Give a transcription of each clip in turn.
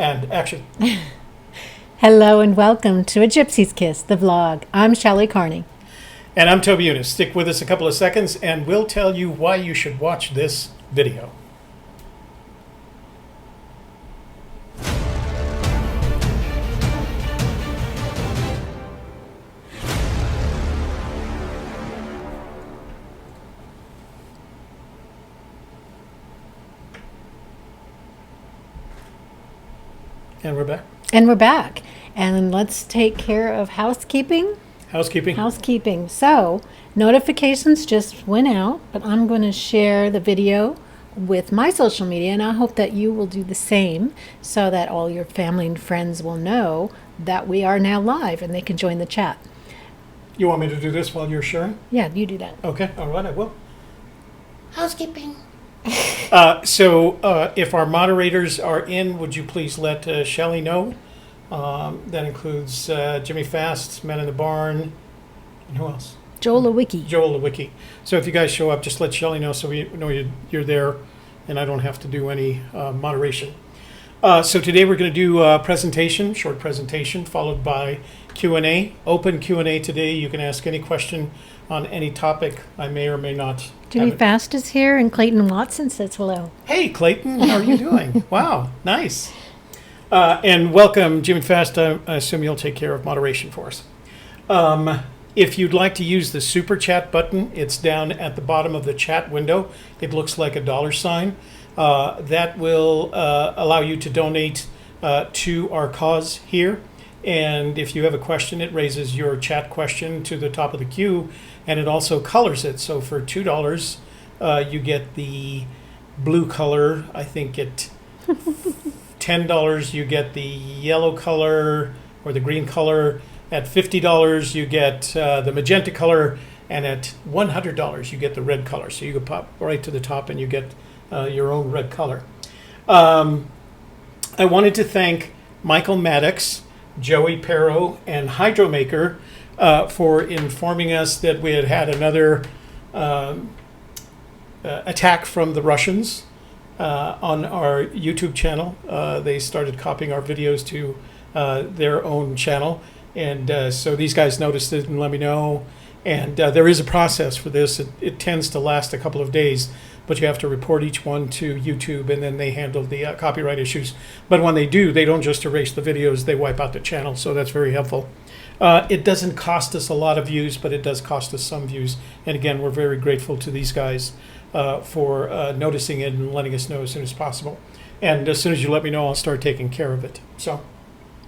And action. Hello and welcome to A Gypsy's Kiss, the vlog. I'm Shelley Carney. And I'm Toby Eunice. Stick with us a couple of seconds and we'll tell you why you should watch this video. And we're back. And we're back. And let's take care of housekeeping. Housekeeping. So, notifications just went out, but I'm going to share the video with my social media, and I hope that you will do the same so that all your family and friends will know that we are now live and they can join the chat. You want me to do this while you're sharing? Yeah, you do that. Okay, all right, I will. Housekeeping. So if our moderators are in, would you please let Shelley know? That includes Jimmy Fast, Men in the Barn, and who else? Joel Lewicki. Joel Lewicki. So if you guys show up, just let Shelley know so we know you're there and I don't have to do any moderation. So today we're going to do a presentation, short presentation, followed by Q&A. Open Q&A today. You can ask any question on any topic I may or may not. Jimmy Fast is here and Clayton Watson says hello. Hey, Clayton. How are you doing? Wow, nice. And welcome, Jimmy Fast. I assume you'll take care of moderation for us. If you'd like to use the super chat button, it's down at the bottom of the chat window. It looks like a $sign. That will allow you to donate to our cause here. And if you have a question, it raises your chat question to the top of the queue, and it also colors it. So for $2, you get the blue color. I think at $10, you get the yellow color or the green color. At $50, you get the magenta color, and at $100, you get the red color. So you can pop right to the top and you get your own red color. I wanted to thank Michael Maddox, Joey Perro, and Hydromaker for informing us that we had another attack from the Russians on our YouTube channel. They started copying our videos to their own channel. And so these guys noticed it and let me know. And there is a process for this. It tends to last a couple of days, but you have to report each one to YouTube, and then they handle the copyright issues. But when they do, they don't just erase the videos, they wipe out the channel, so that's very helpful. It doesn't cost us a lot of views, but it does cost us some views. And again, we're very grateful to these guys for noticing it and letting us know as soon as possible. And as soon as you let me know, I'll start taking care of it. So.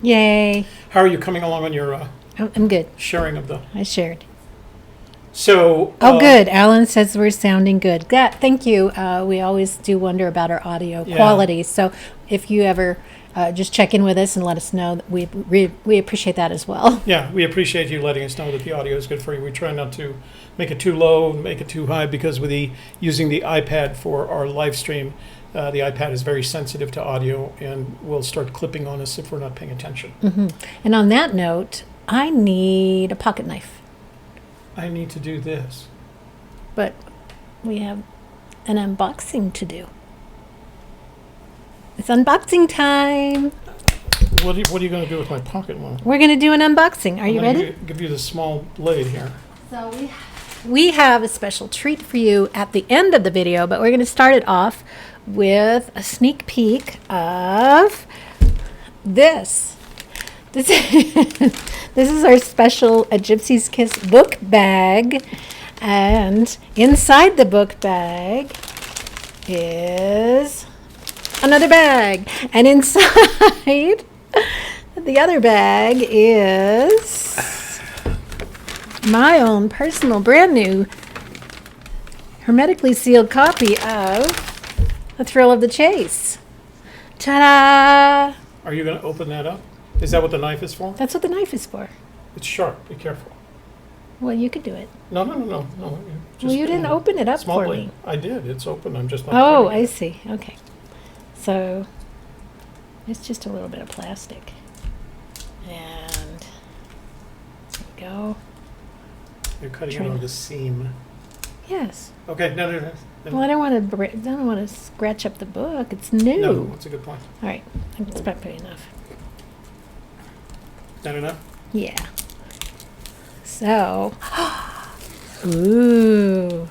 Yay. How are you coming along on your I'm good. sharing of the... I shared. So... good. Alan says we're sounding good. Thank you. We always do wonder about our audio quality. So if you ever just check in with us and let us know, we appreciate that as well. Yeah, we appreciate you letting us know that the audio is good for you. We try not to make it too low, make it too high, because with using the iPad for our live stream, the iPad is very sensitive to audio and will start clipping on us if we're not paying attention. Mm-hmm. And on that note, I need a pocket knife. I need to do this. But we have an unboxing to do. It's unboxing time. What are you going to do with my pocket one? We're going to do an unboxing. Are you ready? Give you the small blade here. So we have a special treat for you at the end of the video, but we're going to start it off with a sneak peek of this. This is our special A Gypsy's Kiss book bag, and inside the book bag is another bag, and inside the other bag is my own personal brand new hermetically sealed copy of The Thrill of the Chase. Ta-da! Are you going to open that up? Is that what the knife is for? That's what the knife is for. It's sharp. Be careful. Well, you could do it. No. Well, you didn't open it up for me. I did. It's open. I'm just not. Oh, I see. Okay. So it's just a little bit of plastic. And there we go. You're cutting it on the seam. Yes. Okay, no. Well, I don't want to scratch up the book. It's new. No, that's a good point. All right. It's probably enough. Not enough? Yeah. So. Ooh.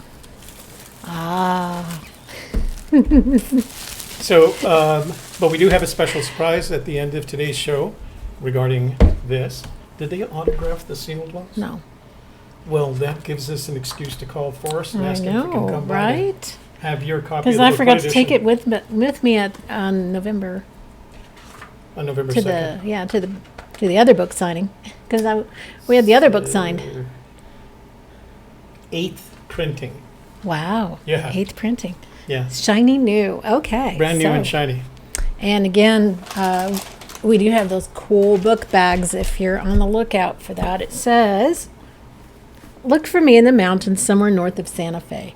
Ah. So, but we do have a special surprise at the end of today's show regarding this. Did they autograph the sealed ones? No. Well, that gives us an excuse to call Forrest and I ask him if he can know, come by and right? have your copy of Because the I booklet forgot to take edition it with me on November on November to 2nd. to the other book signing because we had the other book signed. 8th printing. Wow. Yeah. 8th printing. Yeah. Shiny new. Okay. Brand new so- and shiny. And again, we do have those cool book bags if you're on the lookout for that. It says, "Look for me in the mountains somewhere north of Santa Fe."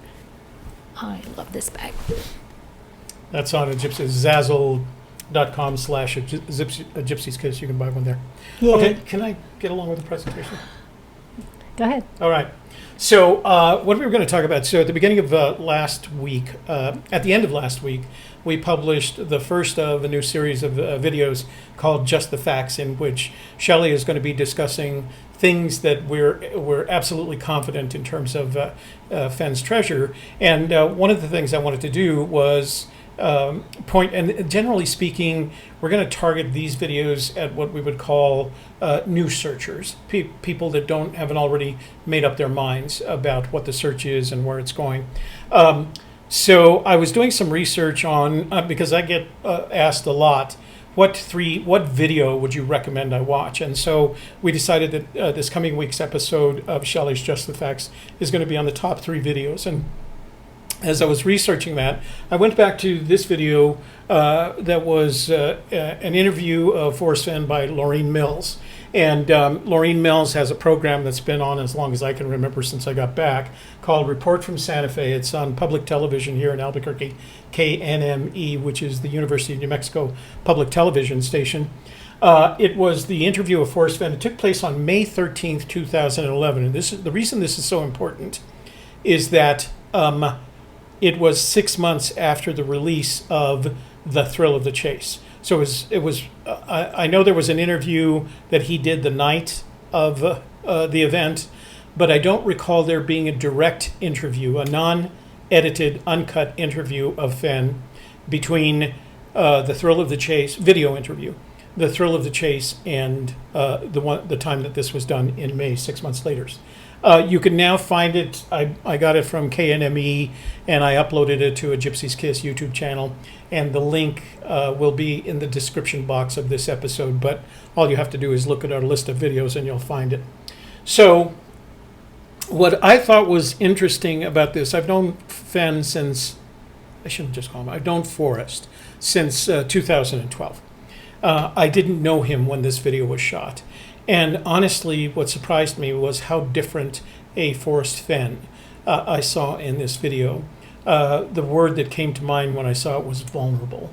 I love this bag. That's on a Zazzle.com/Gypsy's Kiss. You can buy one there. Yeah. Okay, can I get along with the presentation? Go ahead. All right. So what we were going to talk about, so at the beginning of last week, at the end of last week, we published the first of a new series of videos called Just the Facts, in which Shelley is going to be discussing things that we're absolutely confident in terms of Fenn's treasure. And one of the things I wanted to do was point, and generally speaking, we're going to target these videos at what we would call new searchers, people that haven't already made up their minds about what the search is and where it's going. So I was doing some research on, because I get asked a lot, what video would you recommend I watch? And so we decided that this coming week's episode of Shelley's Just the Facts is going to be on the top 3 videos. And as I was researching that, I went back to this video that was an interview of Forrest Fenn by Lorene Mills. And Lorene Mills has a program that's been on as long as I can remember since I got back called Report from Santa Fe. It's on public television here in Albuquerque, KNME, which is the University of New Mexico public television station. It was the interview of Forrest Fenn. It took place on May 13th, 2011. And the reason this is so important is that it was 6 months after the release of The Thrill of the Chase. So it was. I know there was an interview that he did the night of the event, but I don't recall there being a direct interview, a non-edited, uncut interview of Fenn between The Thrill of the Chase, video interview, The Thrill of the Chase, and the time that this was done in May, 6 months later. You can now find it. I got it from KNME, and I uploaded it to a Gypsy's Kiss YouTube channel, and the link will be in the description box of this episode, but all you have to do is look at our list of videos and you'll find it. So what I thought was interesting about this, I've known Fenn since, I shouldn't just call him, I've known Forrest since 2012. I didn't know him when this video was shot. And honestly, what surprised me was how different a Forrest Fenn I saw in this video. The word that came to mind when I saw it was vulnerable.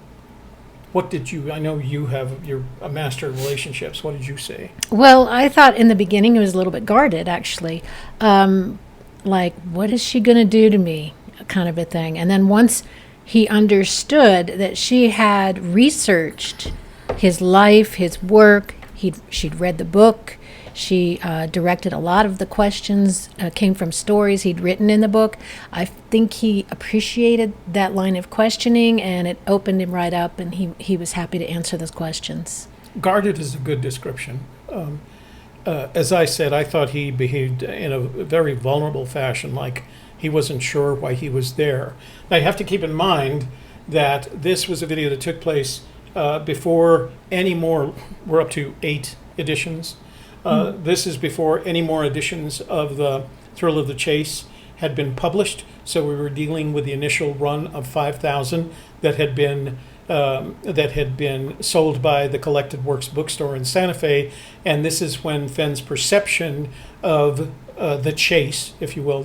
What did you, I know you're a master of relationships. What did you say? Well, I thought in the beginning it was a little bit guarded, actually. Like, what is she going to do to me? Kind of a thing. And then once he understood that she had researched his life, his work, she'd read the book, she directed a lot of the questions, came from stories he'd written in the book. I think he appreciated that line of questioning, and it opened him right up, and he was happy to answer those questions. Guarded is a good description. As I said, I thought he behaved in a very vulnerable fashion, like he wasn't sure why he was there. Now, you have to keep in mind that this was a video that took place before any more, we're up to 8 editions. This is before any more editions of The Thrill of the Chase had been published. So we were dealing with the initial run of 5,000 that had been sold by the Collected Works bookstore in Santa Fe. And this is when Fenn's perception of the chase, if you will,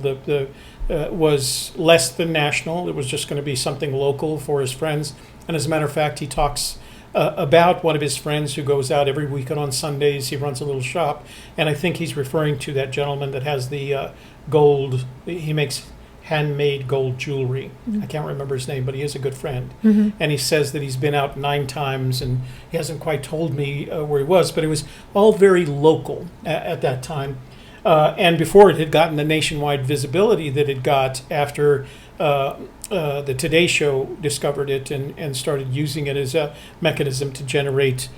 was less than national. It was just going to be something local for his friends. And as a matter of fact, he talks about one of his friends who goes out every weekend on Sundays. He runs a little shop, and I think he's referring to that gentleman that has the gold. He makes handmade gold jewelry. I can't remember his name, but he is a good friend. And he says that he's been out 9 times, and he hasn't quite told me where he was, but it was all very local at that time. And before it had gotten the nationwide visibility that it got after the Today Show discovered it and started using it as a mechanism to generate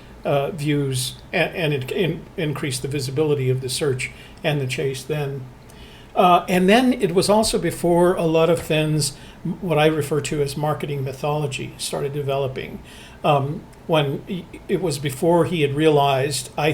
views and increase the visibility of the search and the chase then. And then it was also before a lot of Fenn's, what I refer to as marketing mythology, started developing. When it was before he had realized, I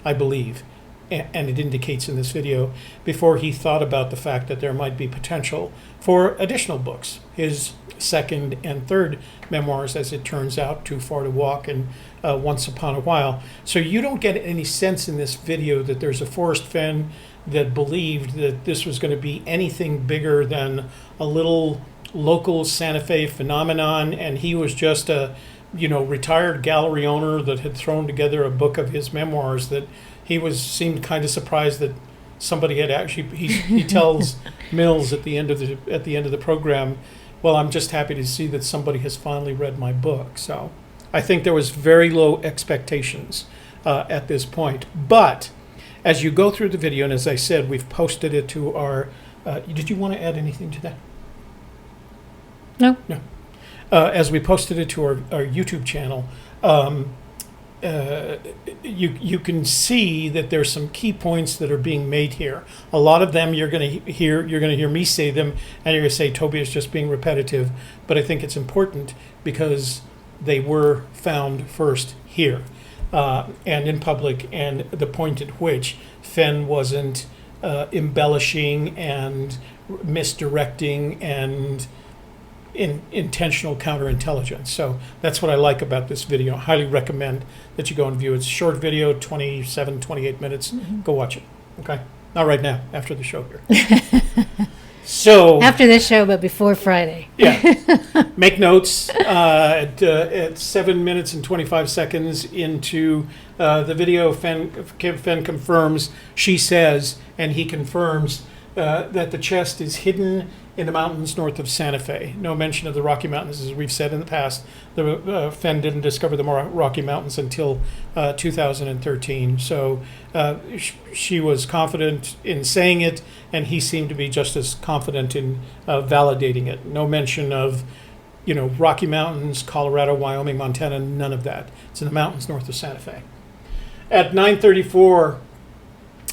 believe, and it indicates in this video, before he thought about the fact that there might be potential for additional books. His second and third memoirs, as it turns out, Too Far to Walk and Once Upon a While. So you don't get any sense in this video that there's a Forrest Fenn that believed that this was going to be anything bigger than a little local Santa Fe phenomenon, and he was just a retired gallery owner that had thrown together a book of his memoirs that he seemed kind of surprised that somebody had actually. He tells Mills at the end of the program, "Well, I'm just happy to see that somebody has finally read my book." So I think there was very low expectations at this point. But as you go through the video, and as I said, we've posted it to our. Did you want to add anything to that? No. No. As we posted it to our YouTube channel, you can see that there's some key points that are being made here. A lot of them you're going to hear me say them, and you're going to say Toby is just being repetitive. But I think it's important because they were found first here and in public, and the point at which Fenn wasn't embellishing and misdirecting and intentional counterintelligence. So that's what I like about this video. I highly recommend that you go and view it. It's a short video, 27, 28 minutes. Go watch it. Okay? Not right now, after the show here. So After this show, but before Friday. yeah. Make notes at 7 minutes and 25 seconds into the video. Fenn confirms, she says, and he confirms that the chest is hidden in the mountains north of Santa Fe. No mention of the Rocky Mountains, as we've said in the past. Fenn didn't discover the Rocky Mountains until 2013. So she was confident in saying it, and he seemed to be just as confident in validating it. No mention of, Rocky Mountains, Colorado, Wyoming, Montana, none of that. It's in the mountains north of Santa Fe. At 9:34,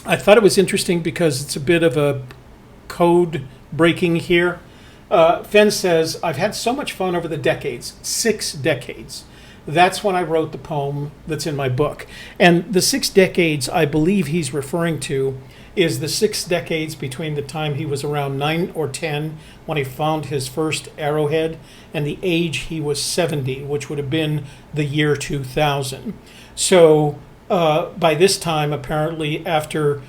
I thought it was interesting because it's a bit of a code breaking here. Fenn says, "I've had so much fun over the decades, 6 decades. That's when I wrote the poem that's in my book." And the 6 decades I believe he's referring to is the 6 decades between the time he was around 9 or 10 when he found his first arrowhead and the age he was 70, which would have been the year 2000. So by this time, apparently after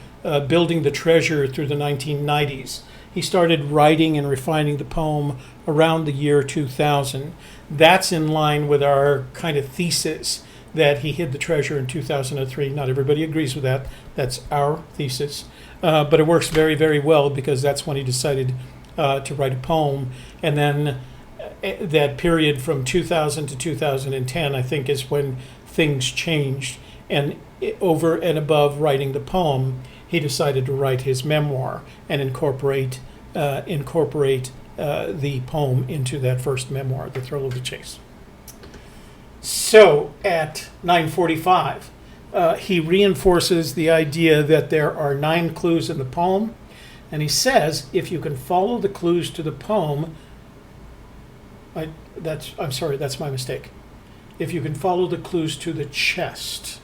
building the treasure through the 1990s, he started writing and refining the poem around the year 2000. That's in line with our kind of thesis that he hid the treasure in 2003. Not everybody agrees with that. That's our thesis. But it works very, very well because that's when he decided to write a poem. And then that period from 2000 to 2010, I think, is when things changed. And over and above writing the poem, he decided to write his memoir and incorporate the poem into that first memoir, The Thrill of the Chase. So at 9:45, he reinforces the idea that there are 9 clues in the poem, and he says if you can follow the clues to the poem, that's my mistake. If you can follow the clues to the chest,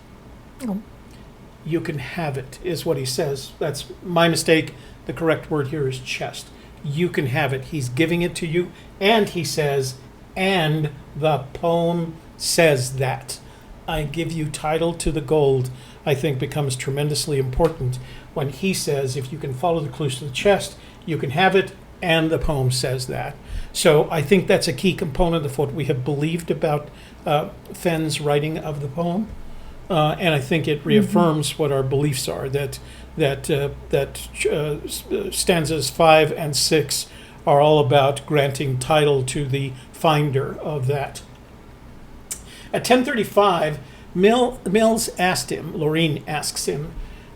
you can have it, is what he says. That's my mistake. The correct word here is chest. You can have it. He's giving it to you, and he says, and the poem says that. I give you title to the gold, I think becomes tremendously important when he says, if you can follow the clues to the chest, you can have it, and the poem says that. So I think that's a key component of what we have believed about Fenn's writing of the poem. And I think it reaffirms what our beliefs are, that stanzas 5 and 6 are all about granting title to the finder of that. At 10:35, Mills asked him, Lorene asks him,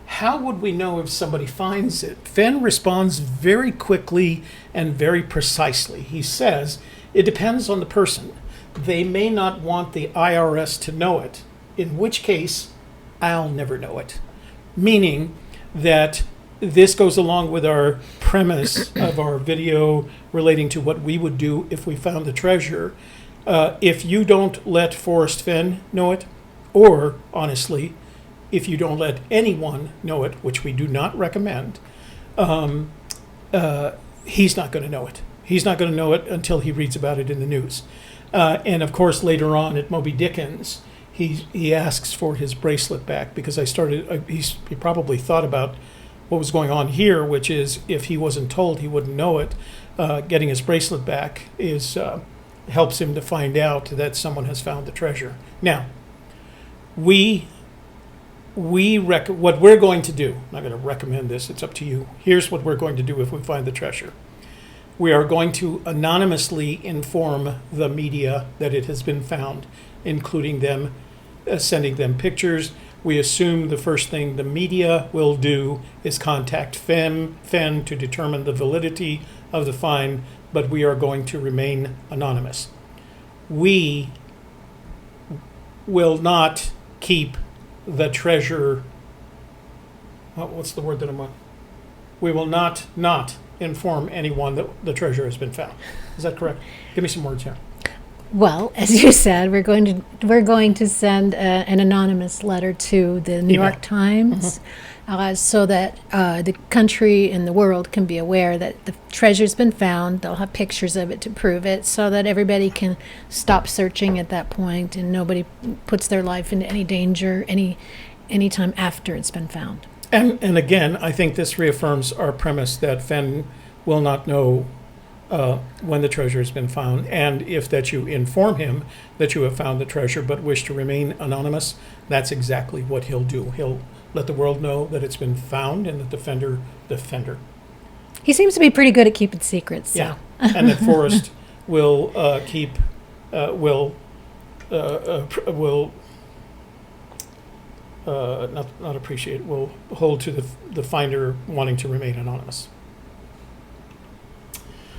how would we know if somebody finds it? Fenn responds very quickly and very precisely. He says, it depends on the person. They may not want the IRS to know it, in which case I'll never know it. Meaning that this goes along with our premise of our video relating to what we would do if we found the treasure. If you don't let Forrest Fenn know it, or honestly, if you don't let anyone know it, which we do not recommend, he's not going to know it. He's not going to know it until he reads about it in the news. And of course, later on at Moby Dickens, he asks for his bracelet back because he probably thought about what was going on here, which is if he wasn't told, he wouldn't know it. Getting his bracelet back helps him to find out that someone has found the treasure. Now, what we're going to do, I'm not going to recommend this, it's up to you. Here's what we're going to do if we find the treasure. We are going to anonymously inform the media that it has been found, including them sending them pictures. We assume the first thing the media will do is contact Fenn to determine the validity of the find, but we are going to remain anonymous. We will not keep the treasure. What's the word that I'm on? We will not inform anyone that the treasure has been found. Is that correct? Give me some words here. Well, as you said, we're going to send an anonymous letter to the New York Times, so that the country and the world can be aware that the treasure's been found. They'll have pictures of it to prove it, so that everybody can stop searching at that point, and nobody puts their life into any danger any time after it's been found. And again, I think this reaffirms our premise that Fenn will not know when the treasure has been found, and if that you inform him that you have found the treasure but wish to remain anonymous, that's exactly what he'll do. He'll let the world know that it's been found and that the defender. He seems to be pretty good at keeping secrets. So. Yeah, and that Forrest will will hold to the finder wanting to remain anonymous.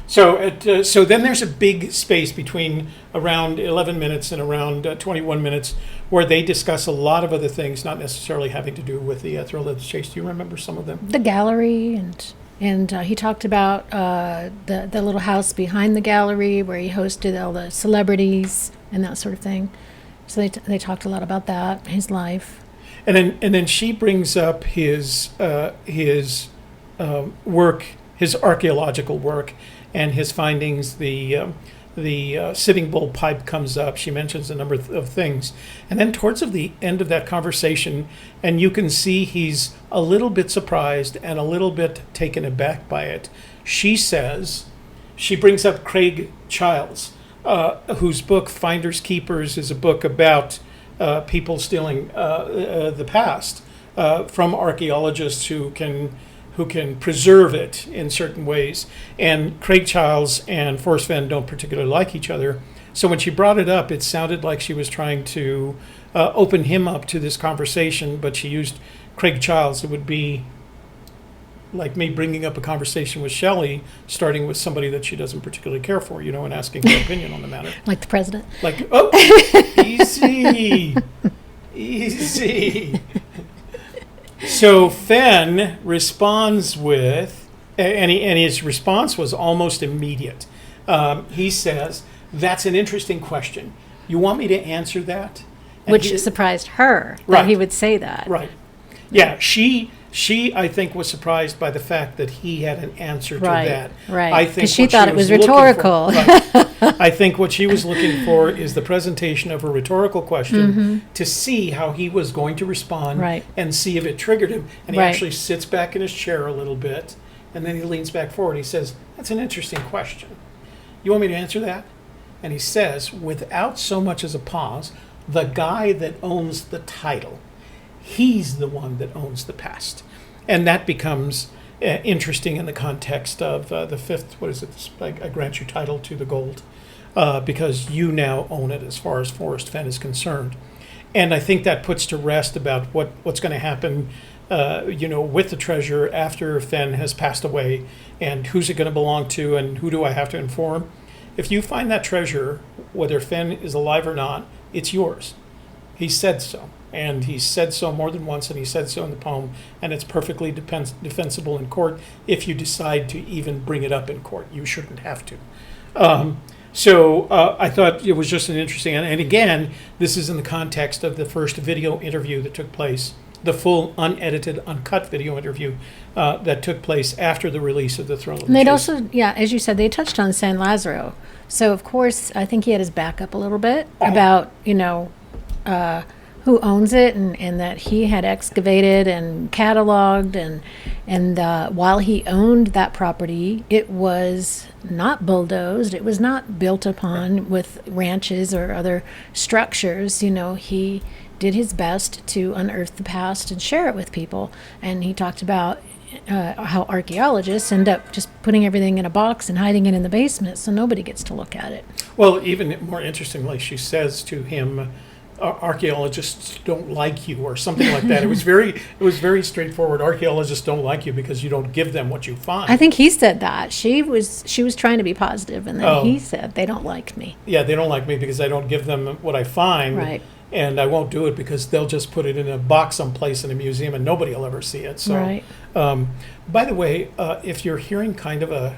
So then there's a big space between around 11 minutes and around 21 minutes where they discuss a lot of other things, not necessarily having to do with the thrill of the chase. Do you remember some of them? The gallery, and he talked about the little house behind the gallery where he hosted all the celebrities and that sort of thing. So they talked a lot about that, his life. And then she brings up his work, his archaeological work, and his findings. The Sitting Bull pipe comes up. She mentions a number of things. And then towards the end of that conversation, and you can see he's a little bit surprised and a little bit taken aback by it, she brings up Craig Childs, whose book Finders Keepers is a book about people stealing the past from archaeologists who can preserve it in certain ways. And Craig Childs and Forrest Fenn don't particularly like each other. So when she brought it up, it sounded like she was trying to open him up to this conversation, but she used Craig Childs. It would be like me bringing up a conversation with Shelley, starting with somebody that she doesn't particularly care for, and asking her opinion on the matter. Like the president? Like, oh, easy. So Fenn responds with, and his response was almost immediate. He says, "That's an interesting question. You want me to answer that?" And which surprised her that he would say that. Right. Yeah, she I think was surprised by the fact that he had an answer to that. Right. I think because she thought it was rhetorical. I think what she was looking for is the presentation of a rhetorical question to see how he was going to respond and see if it triggered him. And he actually sits back in his chair a little bit, and then he leans back forward. He says, "That's an interesting question. You want me to answer that?" And he says, without so much as a pause, "The guy that owns the title, he's the one that owns the past." And that becomes interesting in the context of the fifth, what is it, I grant you title to the gold, because you now own it as far as Forrest Fenn is concerned. And I think that puts to rest about what's going to happen, with the treasure after Fenn has passed away, and who's it going to belong to, and who do I have to inform. If you find that treasure, whether Fenn is alive or not, it's yours. He said so. And he said so more than once, and he said so in the poem, and it's perfectly defensible in court if you decide to even bring it up in court. You shouldn't have to. So I thought it was just an interesting, and again, this is in the context of the first video interview that took place, the full unedited, uncut video interview that took place after the release of The Throne of the And they'd Chase. also, yeah, as you said, they touched on San Lazaro. So, of course, I think he had his back up a little bit about, who owns it, and that he had excavated and cataloged, and while he owned that property, it was not bulldozed, it was not built upon with ranches or other structures. He did his best to unearth the past and share it with people. And he talked about how archaeologists end up just putting everything in a box and hiding it in the basement so nobody gets to look at it. Well, even more interestingly, she says to him, archaeologists don't like you, or something like that. It was very straightforward. Archaeologists don't like you because you don't give them what you find. I think he said that. She was trying to be positive, and then he said, they don't like me. Yeah, they don't like me because I don't give them what I find. Right. And I won't do it because they'll just put it in a box someplace in a museum and nobody will ever see it. So, right. By the way, if you're hearing kind of a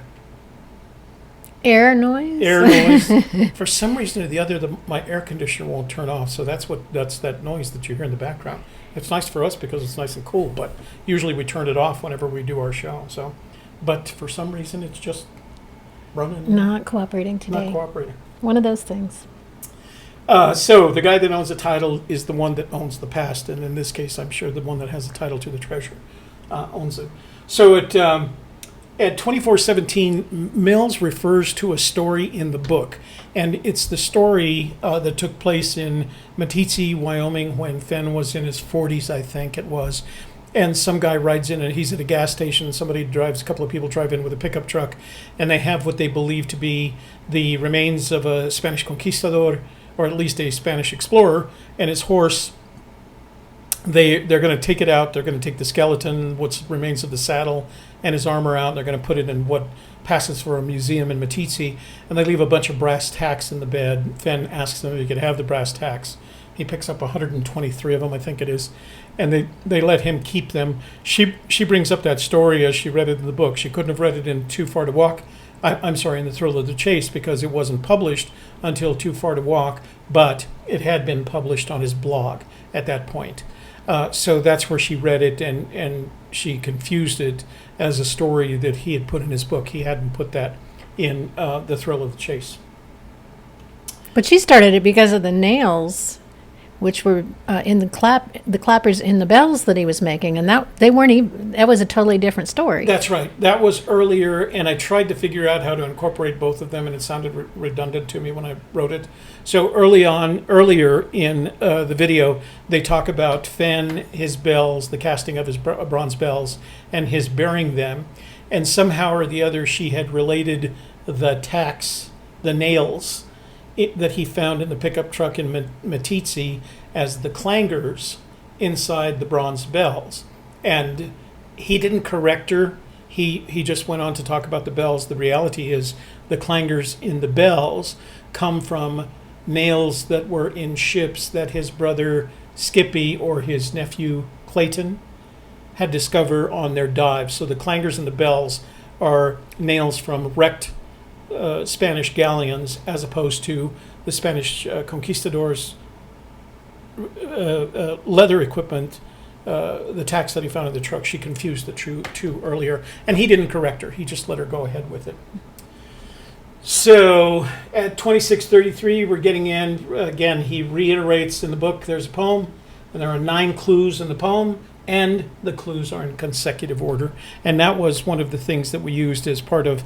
air noise, for some reason or the other, my air conditioner won't turn off. So that's that noise that you hear in the background. It's nice for us because it's nice and cool, but usually we turn it off whenever we do our show. So, but for some reason it's just running. Not cooperating today. Not cooperating. One of those things. So the guy that owns the title is the one that owns the past, and in this case, I'm sure the one that has the title to the treasure owns it. So at 2417, Mills refers to a story in the book, and it's the story that took place in Meeteetse, Wyoming, when Fenn was in his 40s, I think it was. And some guy rides in, and he's at a gas station. A couple of people drive in with a pickup truck, and they have what they believe to be the remains of a Spanish conquistador, or at least a Spanish explorer, and his horse. They're going to take it out. They're going to take the skeleton, what remains of the saddle, and his armor out. And they're going to put it in what passes for a museum in Meeteetse, and they leave a bunch of brass tacks in the bed. Fenn asks them if he could have the brass tacks. He picks up 123 of them, I think it is, and they let him keep them. She brings up that story as she read it in the book. She couldn't have read it in Too Far to Walk. I'm sorry, in The Thrill of the Chase, because it wasn't published until Too Far to Walk, but it had been published on his blog at that point. So that's where she read it, and she confused it as a story that he had put in his book. He hadn't put that in The Thrill of the Chase. But she started it because of the nails, which were in the clappers in the bells that he was making, and that was a totally different story. That's right. That was earlier, and I tried to figure out how to incorporate both of them, and it sounded redundant to me when I wrote it. So earlier in the video, they talk about Fenn, his bells, the casting of his bronze bells, and his bearing them, and somehow or the other she had related the tacks, the nails, that he found in the pickup truck in Meeteetse as the clangers inside the bronze bells. And he didn't correct her. He just went on to talk about the bells. The reality is the clangers in the bells come from nails that were in ships that his brother Skippy or his nephew Clayton had discovered on their dives. So the clangers in the bells are nails from wrecked Spanish galleons, as opposed to the Spanish conquistadors' leather equipment, the tacks that he found in the truck. She confused the two earlier, and he didn't correct her. He just let her go ahead with it. So at 2633, we're getting in. Again, he reiterates in the book, there's a poem, and there are 9 clues in the poem, and the clues are in consecutive order. And that was one of the things that we used as part of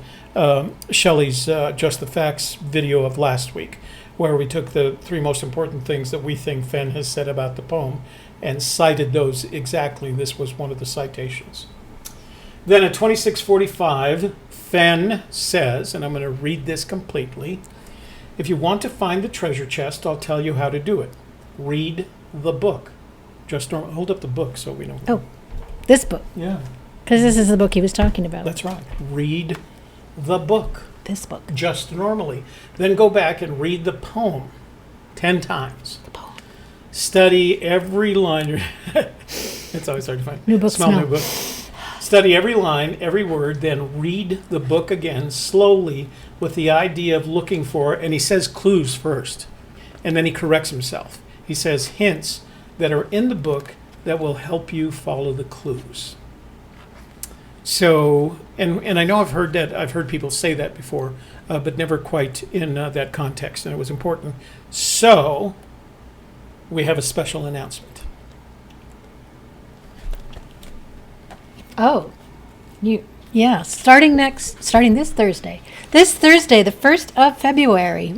Shelley's Just the Facts video of last week, where we took the 3 most important things that we think Fenn has said about the poem and cited those exactly. This was one of the citations. Then at 26:45, Fenn says, and I'm going to read this completely, if you want to find the treasure chest, I'll tell you how to do it. Read the book. Just don't hold up the book so we know. Oh, this book. Yeah. Because this is the book he was talking about. That's right. Read the book. This book. Just normally. Then go back and read the poem 10 times. The poem. Study every line. It's always hard to find. New book smell. New book. Study every line, every word, then read the book again slowly with the idea of looking for, and he says clues first, and then he corrects himself. He says hints that are in the book that will help you follow the clues. So, and I know I've heard people say that before, but never quite in that context, and it was important. So, we have a special announcement. Oh, starting this Thursday. This Thursday, the 1st of February,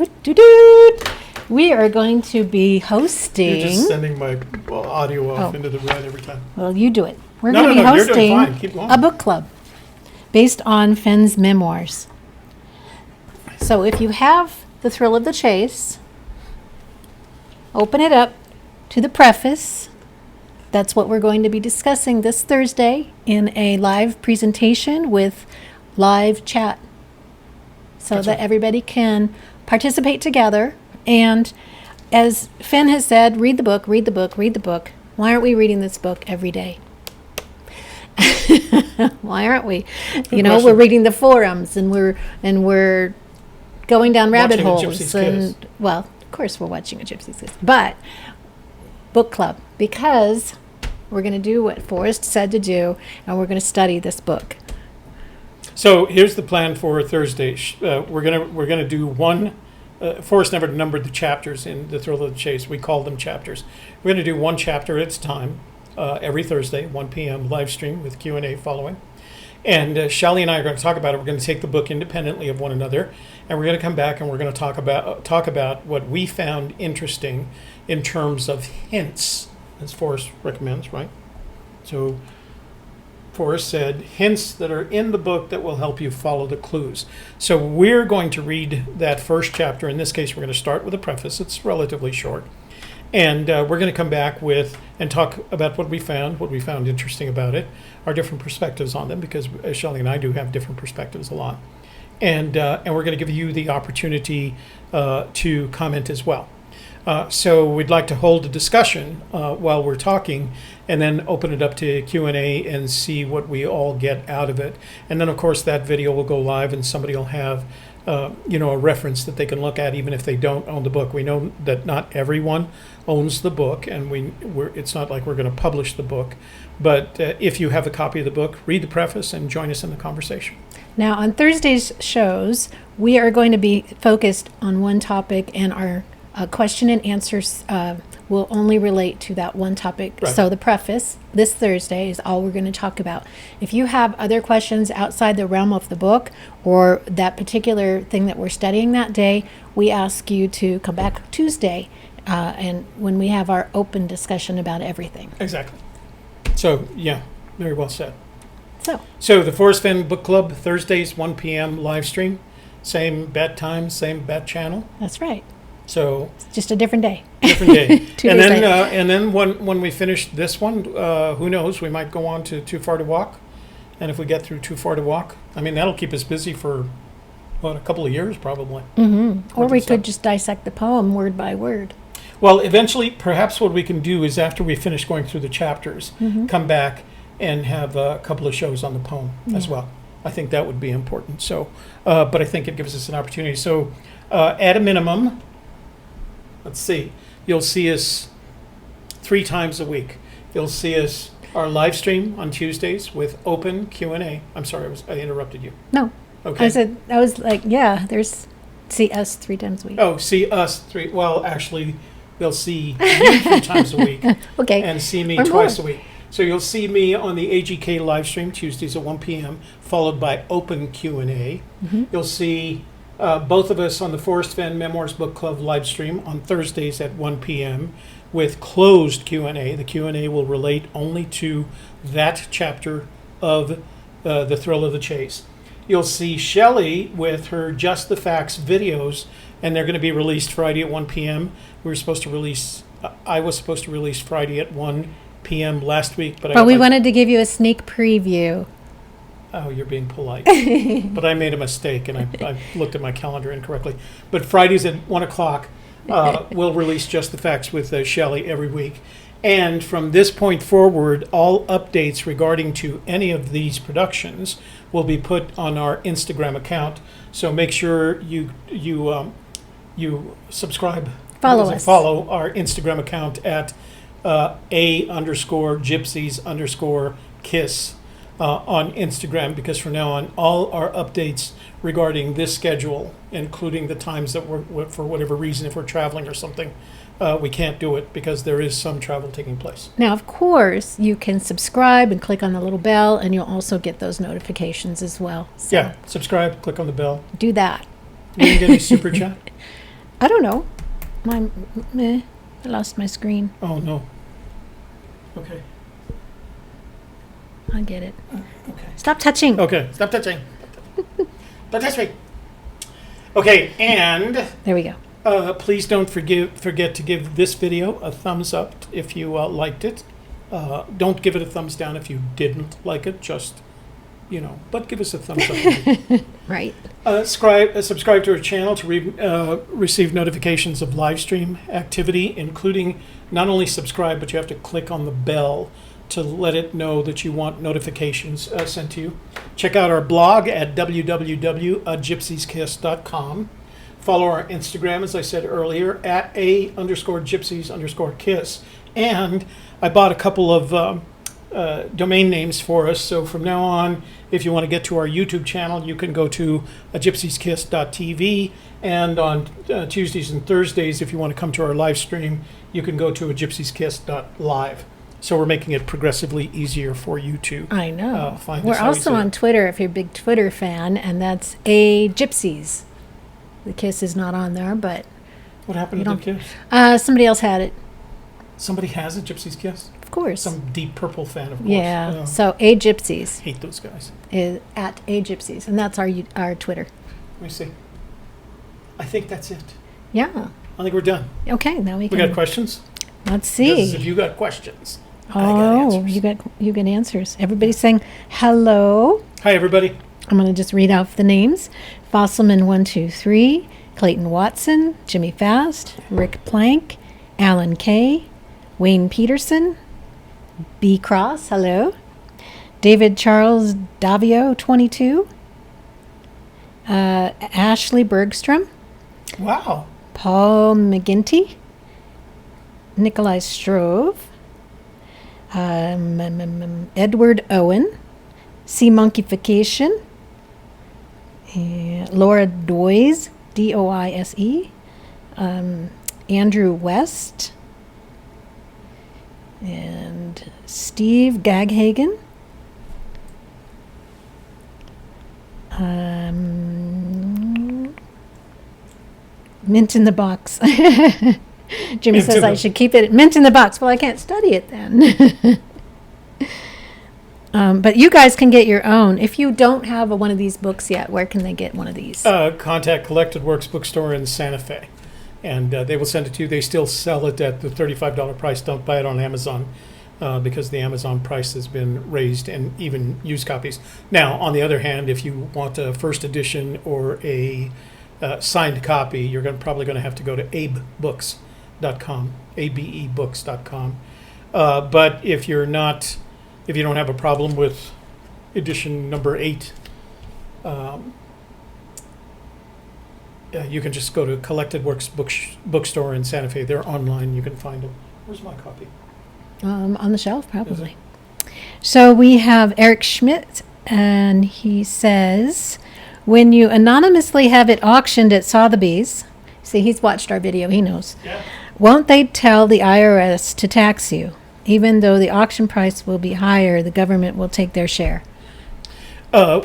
we are going to be hosting. You're just sending my audio off into the red every time. Well, you do it. We're No, going to be you're doing fine. hosting Keep going. a book club based on Fenn's memoirs. So if you have The Thrill of the Chase, open it up to the preface. That's what we're going to be discussing this Thursday in a live presentation with live chat so That's that right. everybody can participate together. And as Fenn has said, read the book, read the book, read the book. Why aren't we reading this book every day? Why aren't we? Good We're question. reading the forums and we're going down rabbit Watching a holes. Gypsy And Kiss. well, of course we're watching a Gypsy Kiss. But book club, because we're going to do what Forrest said to do, and we're going to study this book. So here's the plan for Thursday. We're gonna do one. Forrest never numbered the chapters in The Thrill of the Chase. We called them chapters. We're going to do one chapter at a time every Thursday, 1 p.m. live stream with Q&A following. And Shelley and I are going to talk about it. We're going to take the book independently of one another, and we're going to come back and we're going to talk about what we found interesting in terms of hints, as Forrest recommends, right? So Forrest said hints that are in the book that will help you follow the clues. So we're going to read that first chapter. In this case, we're going to start with a preface. It's relatively short. And we're going to come back with and talk about what we found interesting about it, our different perspectives on them, because Shelley and I do have different perspectives a lot. And we're going to give you the opportunity to comment as well. So we'd like to hold a discussion while we're talking, and then open it up to Q&A and see what we all get out of it. And then, of course, that video will go live, and somebody will have a reference that they can look at, even if they don't own the book. We know that not everyone owns the book, and it's not like we're going to publish the book. But if you have a copy of the book, read the preface and join us in the conversation. Now, on Thursday's shows, we are going to be focused on one topic, and our question and answers will only relate to that one topic. Right. So the preface this Thursday is all we're going to talk about. If you have other questions outside the realm of the book or that particular thing that we're studying that day, we ask you to come back Tuesday and when we have our open discussion about everything. Exactly. So, yeah, very well said. So the Forrest Fenn Book Club, Thursdays, 1 p.m. live stream. Same bat time, same bat channel. that's right. So It's just a different day. different day. 2 and days then later. and then when we finish this one, who knows? We might go on to Too Far to Walk. And if we get through Too Far to Walk, I mean, that'll keep us busy for a couple of years probably. Or we So- could just dissect the poem word by word. Well, eventually, perhaps what we can do is after we finish going through the chapters, come back and have a couple of shows on the poem as well. I think that would be important. So, but I think it gives us an opportunity. So, at a minimum, let's see, you'll see us 3 times a week. You'll see us our live stream on Tuesdays with open Q&A. I'm sorry, I interrupted you. No, Okay. I was like, yeah, there's see us 3 times a week. Oh, see us 3. Well, actually, they'll see you 3 times a week. Okay. And see me Or twice more. a week. So you'll see me on the AGK live stream Tuesdays at 1 p.m., followed by open Q&A. You'll see both of us on the Forrest Fenn Memoirs Book Club live stream on Thursdays at 1 p.m. with closed Q&A. The Q&A will relate only to that chapter of The Thrill of the Chase. You'll see Shelley with her Just the Facts videos, and they're going to be released Friday at 1 p.m. I was supposed to release Friday at 1 p.m. last week, but we wanted to give you a sneak preview. Oh, you're being polite. But I made a mistake, and I looked at my calendar incorrectly. But Fridays at 1 o'clock, we'll release Just the Facts with Shelley every week. And from this point forward, all updates regarding to any of these productions will be put on our Instagram account. So make sure you subscribe. Follow us. Follow our Instagram account at _gypsies_kiss on Instagram, because from now on, all our updates regarding this schedule, including the times that we're for whatever reason, if we're traveling or something, we can't do it because there is some travel taking place. Now, of course, you can subscribe and click on the little bell, and you'll also get those notifications as well. So Yeah, subscribe, click on the bell. do that. You didn't get any super chat? I don't know. I lost my screen. Oh, no. Okay. I get it. Okay. Stop touching. Okay, stop touching. Don't touch me. Okay, and There we go. please don't forget to give this video a thumbs up if you liked it. Don't give it a thumbs down if you didn't like it. Just, but give us a thumbs up. Right. Subscribe to our channel to receive notifications of live stream activity, including not only subscribe, but you have to click on the bell to let it know that you want notifications sent to you. Check out our blog at www.gypsieskiss.com. Follow our Instagram, as I said earlier, at _gypsies_kiss. And I bought a couple of domain names for us. So from now on, if you want to get to our YouTube channel, you can go to gypsieskiss.tv. And on Tuesdays and Thursdays, if you want to come to our live stream, you can go to gypsieskiss.live. So we're making it progressively easier for you to I know. find We're us. also on Twitter if you're a big Twitter fan, and that's Gypsies. The Kiss is not on there, but What happened You to the don't- Kiss? somebody else had it, Somebody has a Gypsy's Kiss? of course. Some Deep Purple fan, of course. Yeah. So Gypsies Hate those guys. is at Gypsies, and that's our Twitter. Let me see. I think that's it. Yeah. I think we're done. Okay. Now we We can. got questions? Let's Because if see. you got questions, I got Oh, answers. you got answers. Everybody's saying hello. Hi, everybody. I'm going to just read off the names. Fossilman123, Clayton Watson, Jimmy Fast, Rick Plank, Alan K, Wayne Peterson, B. Cross, hello. David Charles Davio, 22. Ashley Bergstrom, Wow. Paul McGinty, Nikolai Strove, Edward Owen, Sea Monkeyfication, Laura Doise, Doise, Andrew West, and Steve Gaghagen, Mint in the Box. Jimmy Mint says in I the- should keep it Mint in the Box. Well, I can't study it then. But you guys can get your own. If you don't have one of these books yet, where can they get one of these? Contact Collected Works Bookstore in Santa Fe. And they will send it to you. They still sell it at the $35 price. Don't buy it on Amazon because the Amazon price has been raised, and even used copies. Now, on the other hand, if you want a first edition or a signed copy, you're probably going to have to go to abebooks.com, abebooks.com. But if you don't have a problem with edition number 8, you can just go to Collected Works Bookstore in Santa Fe. They're online. You can find them. Where's my copy? On the shelf, probably. So we have Eric Schmidt, and he says, when you anonymously have it auctioned at Sotheby's, see, he's watched our video, he knows, Yeah. won't they tell the IRS to tax you? Even though the auction price will be higher, the government will take their share.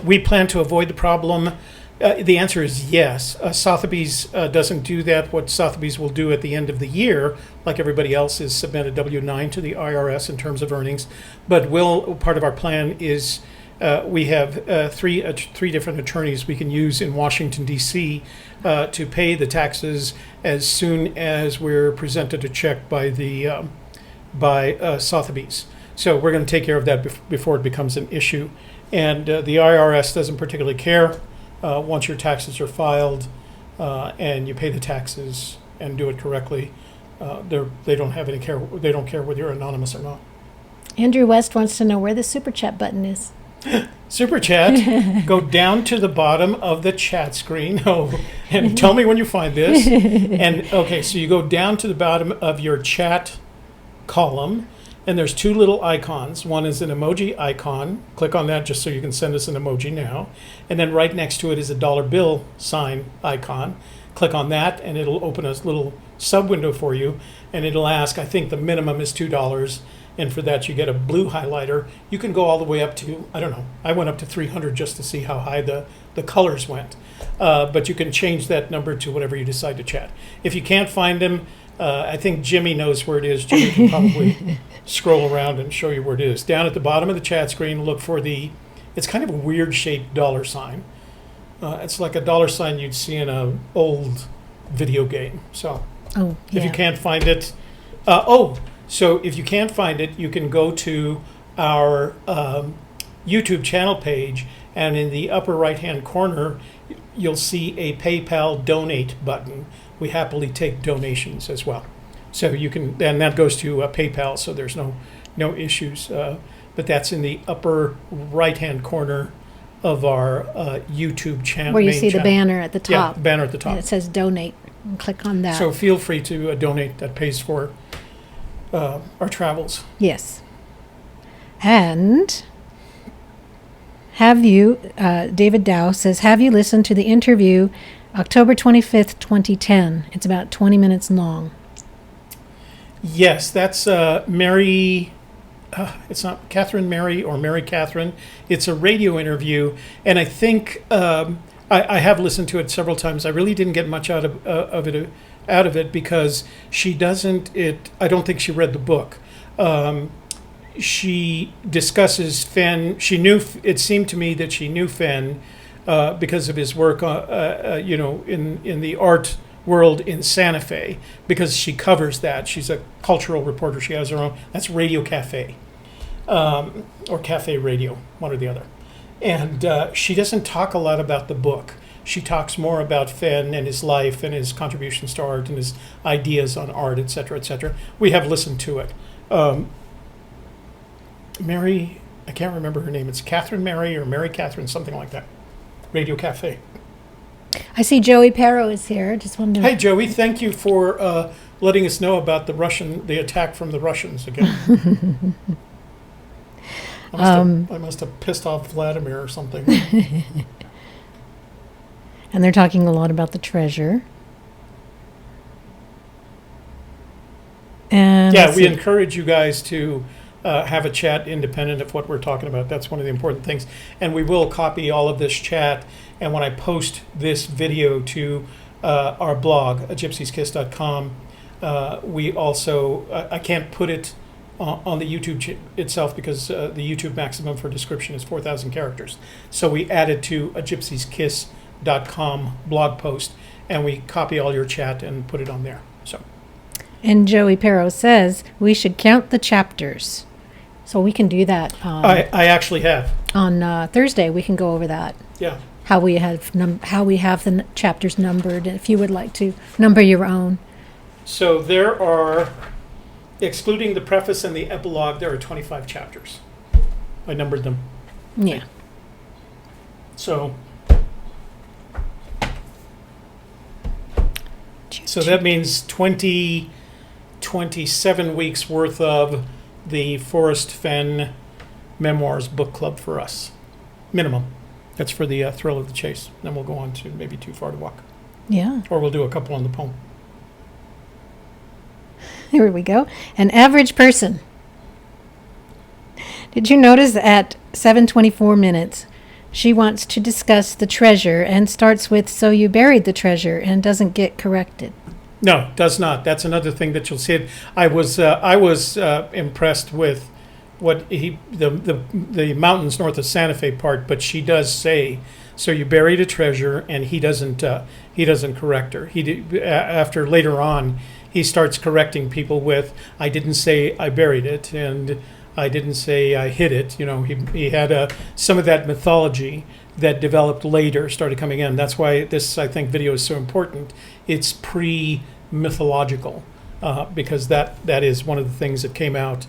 We plan to avoid the problem. The answer is yes. Sotheby's doesn't do that. What Sotheby's will do at the end of the year, like everybody else, is submit a W-9 to the IRS in terms of earnings. But part of our plan is we have three different attorneys we can use in Washington, D.C. To pay the taxes as soon as we're presented a check by Sotheby's. So we're going to take care of that before it becomes an issue. And the IRS doesn't particularly care once your taxes are filed and you pay the taxes and do it correctly. They don't have any care. They don't care whether you're anonymous or not. Andrew West wants to know where the super chat button is. Super chat. Go down to the bottom of the chat screen. Oh, and tell me when you find this. And okay, so you go down to the bottom of your chat column, and there's two little icons. One is an emoji icon. Click on that just so you can send us an emoji now. And then right next to it is a dollar bill sign icon. Click on that, and it'll open a little sub window for you, and it'll ask, I think the minimum is $2. And for that, you get a blue highlighter. You can go all the way up to, I don't know, I went up to 300 just to see how high the colors went. But you can change that number to whatever you decide to chat. If you can't find them, I think Jimmy knows where it is. Jimmy can probably scroll around and show you where it is. Down at the bottom of the chat screen, look for it's kind of a weird shaped dollar sign. It's like a dollar sign you'd see in an old video game. So if you can't find it, so if you can't find it, you can go to our YouTube channel page, and in the upper right-hand corner, you'll see a PayPal donate button. We happily take donations as well. So you can, and that goes to PayPal, so there's no issues. But that's in the upper right-hand corner of our YouTube channel. Where you see the banner at the top. Yeah, banner at the top. And it says donate. And click on that. So feel free to donate. That pays for our travels. Yes. And have you, David Dow says, have you listened to the interview October 25th, 2010? It's about 20 minutes long. Yes, that's Mary, it's not Catherine Mary or Mary Catherine. It's a radio interview, and I think I have listened to it several times. I really didn't get much out of it because she doesn't. I don't think she read the book. She discusses Fenn. It seemed to me that she knew Fenn because of his work, in the art world in Santa Fe, because she covers that. She's a cultural reporter. She has her own. That's Radio Cafe, or Cafe Radio, one or the other. And she doesn't talk a lot about the book. She talks more about Fenn and his life and his contributions to art and his ideas on art, et cetera, et cetera. We have listened to it. Mary, I can't remember her name. It's Catherine Mary or Mary Catherine, something like that. Radio Cafe. I see Joey Perro is here. Just wanted to... Hey, Joey, thank you for letting us know about the attack from the Russians again. I must have pissed off Vladimir or something. And they're talking a lot about the treasure. And yeah, we encourage you guys to have a chat independent of what we're talking about. That's one of the important things. And we will copy all of this chat. And when I post this video to our blog, gypsieskiss.com, we also, I can't put it on the YouTube itself because the YouTube maximum for description is 4,000 characters. So we added to a gypsieskiss.com blog post, and we copy all your chat and put it on there. So. And Joey Perro says we should count the chapters. So we can do that. I actually have. On Thursday, we can go over that. Yeah. How we have the chapters numbered, if you would like to number your own. So there are, excluding the preface and the epilogue, there are 25 chapters. I numbered them. Yeah. So that means 27 weeks worth of the Forrest Fenn Memoirs book club for us. Minimum. That's for the thrill of the chase. Then we'll go on to maybe Too Far to Walk. Yeah. Or we'll do a couple on the poem. Here we go. An average person. Did you notice at 7:24 minutes, she wants to discuss the treasure and starts with, so you buried the treasure, and doesn't get corrected? No, does not. That's another thing that you'll see. I was impressed with the mountains north of Santa Fe part, but she does say, so you buried a treasure, and he doesn't correct her. After later on, he starts correcting people with, I didn't say I buried it, and I didn't say I hid it. You know, he had some of that mythology that developed later started coming in. That's why this, I think, video is so important. It's pre-mythological, because that is one of the things that came out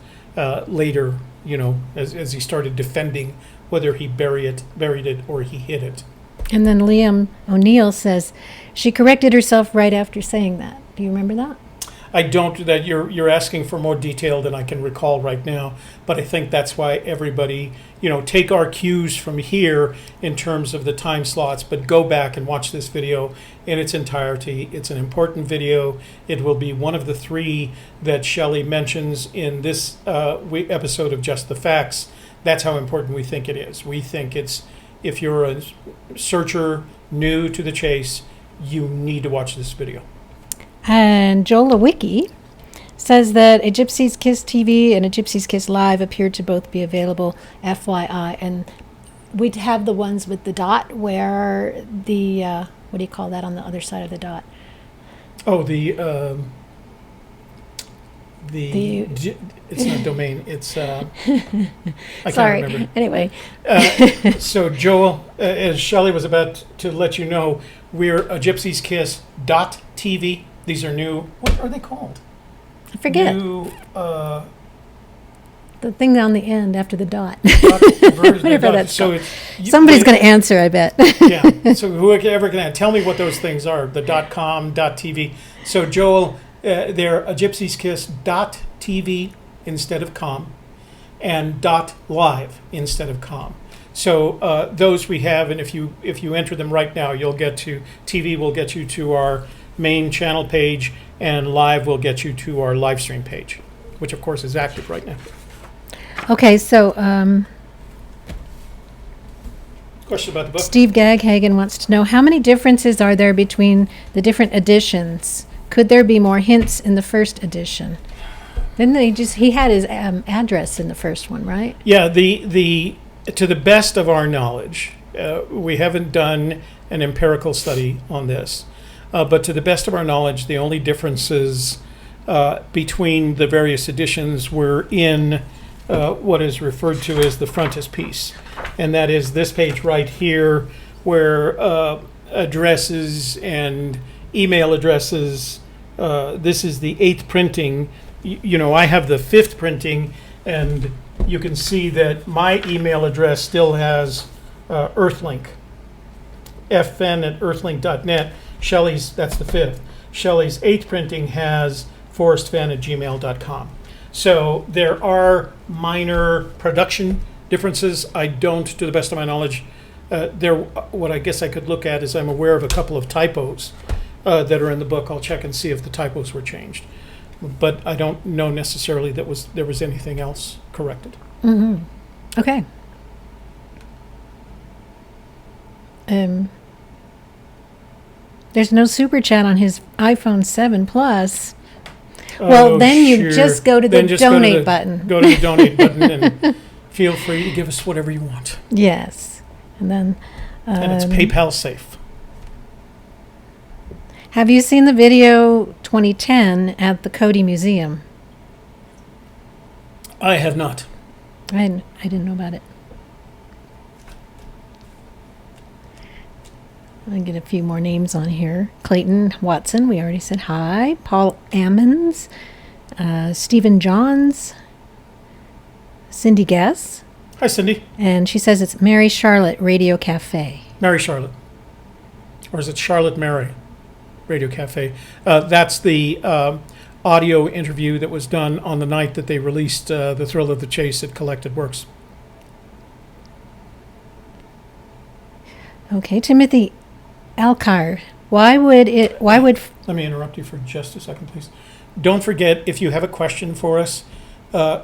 later, you know, as he started defending whether he buried it or he hid it. And then Liam O'Neill says, she corrected herself right after saying that. Do you remember that? I don't. That you're asking for more detail than I can recall right now, but I think that's why everybody, you know, take our cues from here in terms of the time slots, but go back and watch this video in its entirety. It's an important video. It will be one of the 3 that Shelley mentions in this episode of Just the Facts. That's how important we think it is. We think it's, if you're a searcher new to the chase, you need to watch this video. And Joel Lewicki says that a Gypsy's Kiss TV and a Gypsy's Kiss Live appear to both be available, FYI. And we'd have the ones with the dot where the, what do you call that on the other side of the dot? Oh, it's not domain, it's, I Sorry. can't remember. Anyway. So Joel, as Shelley was about to let you know, we're a Gypsy's Kiss .tv. These are new, what are they called? I forget. New, the thing on the end after the dot. whatever that's so called. Somebody's going to answer, I bet. Yeah, so whoever can tell me what those things are, the .com, .tv. So Joel, they're a Gypsy's Kiss .tv instead of com, and .live instead of com. So those we have, and if you enter them right now, you'll get to TV will get you to our main channel page, and live will get you to our live stream page, which of course is active right now. Okay, so Question about the book? Steve Gaghagen wants to know, how many differences are there between the different editions? Could there be more hints in the first edition? Then he had his address in the first one, right? Yeah, to the best of our knowledge, we haven't done an empirical study on this, but to the best of our knowledge, the only differences between the various editions were in what is referred to as the frontispiece, and that is this page right here, where addresses and email addresses. This is the 8th printing. You know, I have the 5th printing, and you can see that my email address still has Earthlink, ffen@earthlink.net. Shelley's, that's the 5th. Shelley's 8th printing has forrestfenn@gmail.com. So there are minor production differences. I don't, to the best of my knowledge, what I guess I could look at is I'm aware of a couple of typos that are in the book. I'll check and see if the typos were changed. But I don't know necessarily that there was anything else corrected. Mm-hmm. Okay. There's no super chat on his iPhone 7 Plus. Well, then you just go to the donate button. Go to the donate button and feel free to give us whatever you want. Yes. And then... and it's PayPal safe. Have you seen the video 2010 at the Cody Museum? I have not. I didn't know about it. I'll get a few more names on here. Clayton Watson, we already said hi. Paul Ammons, Stephen Johns, Cindy Guess. Hi, Cindy. And she says it's Mary Charlotte Radio Cafe. Mary Charlotte. Or is it Charlotte Mary Radio Cafe? That's the audio interview that was done on the night that they released The Thrill of the Chase at Collected Works. Okay, Timothy Alcar. Why would... Let me interrupt you for just a second, please. Don't forget, if you have a question for us,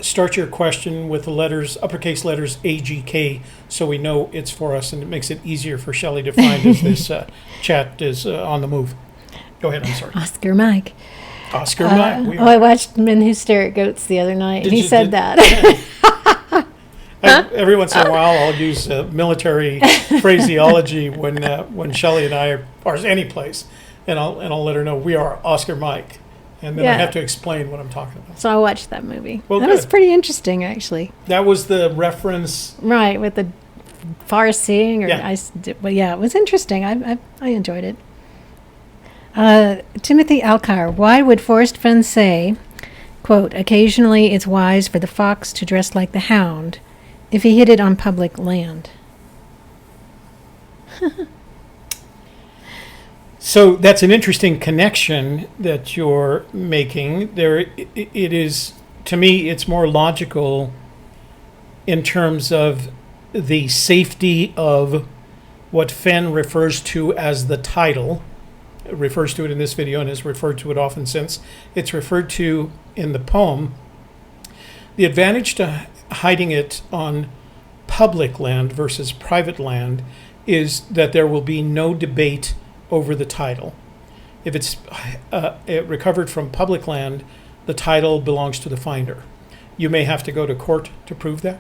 start your question with the letters, uppercase letters AGK, so we know it's for us, and it makes it easier for Shelley to find as this chat is on the move. Go ahead, I'm sorry. Oscar Mike. Oscar Mike. I watched Men Who Stare at Goats the other night, and he said that. Yeah. Every once in a while, I'll use military phraseology when Shelley and I are any place, and I'll let her know we are Oscar Mike, and then I Yeah. have to explain what I'm talking about. So I watched that movie. Well, That was good. pretty interesting, actually. That was the reference. Right, with the far seeing, or Yeah. but yeah, it was interesting. I enjoyed it. Timothy Alcar, why would Forrest Fenn say, quote, occasionally it's wise for the fox to dress like the hound if he hid it on public land? So that's an interesting connection that you're making. It is, to me, it's more logical in terms of the safety of what Fenn refers to as the title. Refers to it in this video and has referred to it often since. It's referred to in the poem. The advantage to hiding it on public land versus private land is that there will be no debate over the title. If it's recovered from public land, the title belongs to the finder. You may have to go to court to prove that,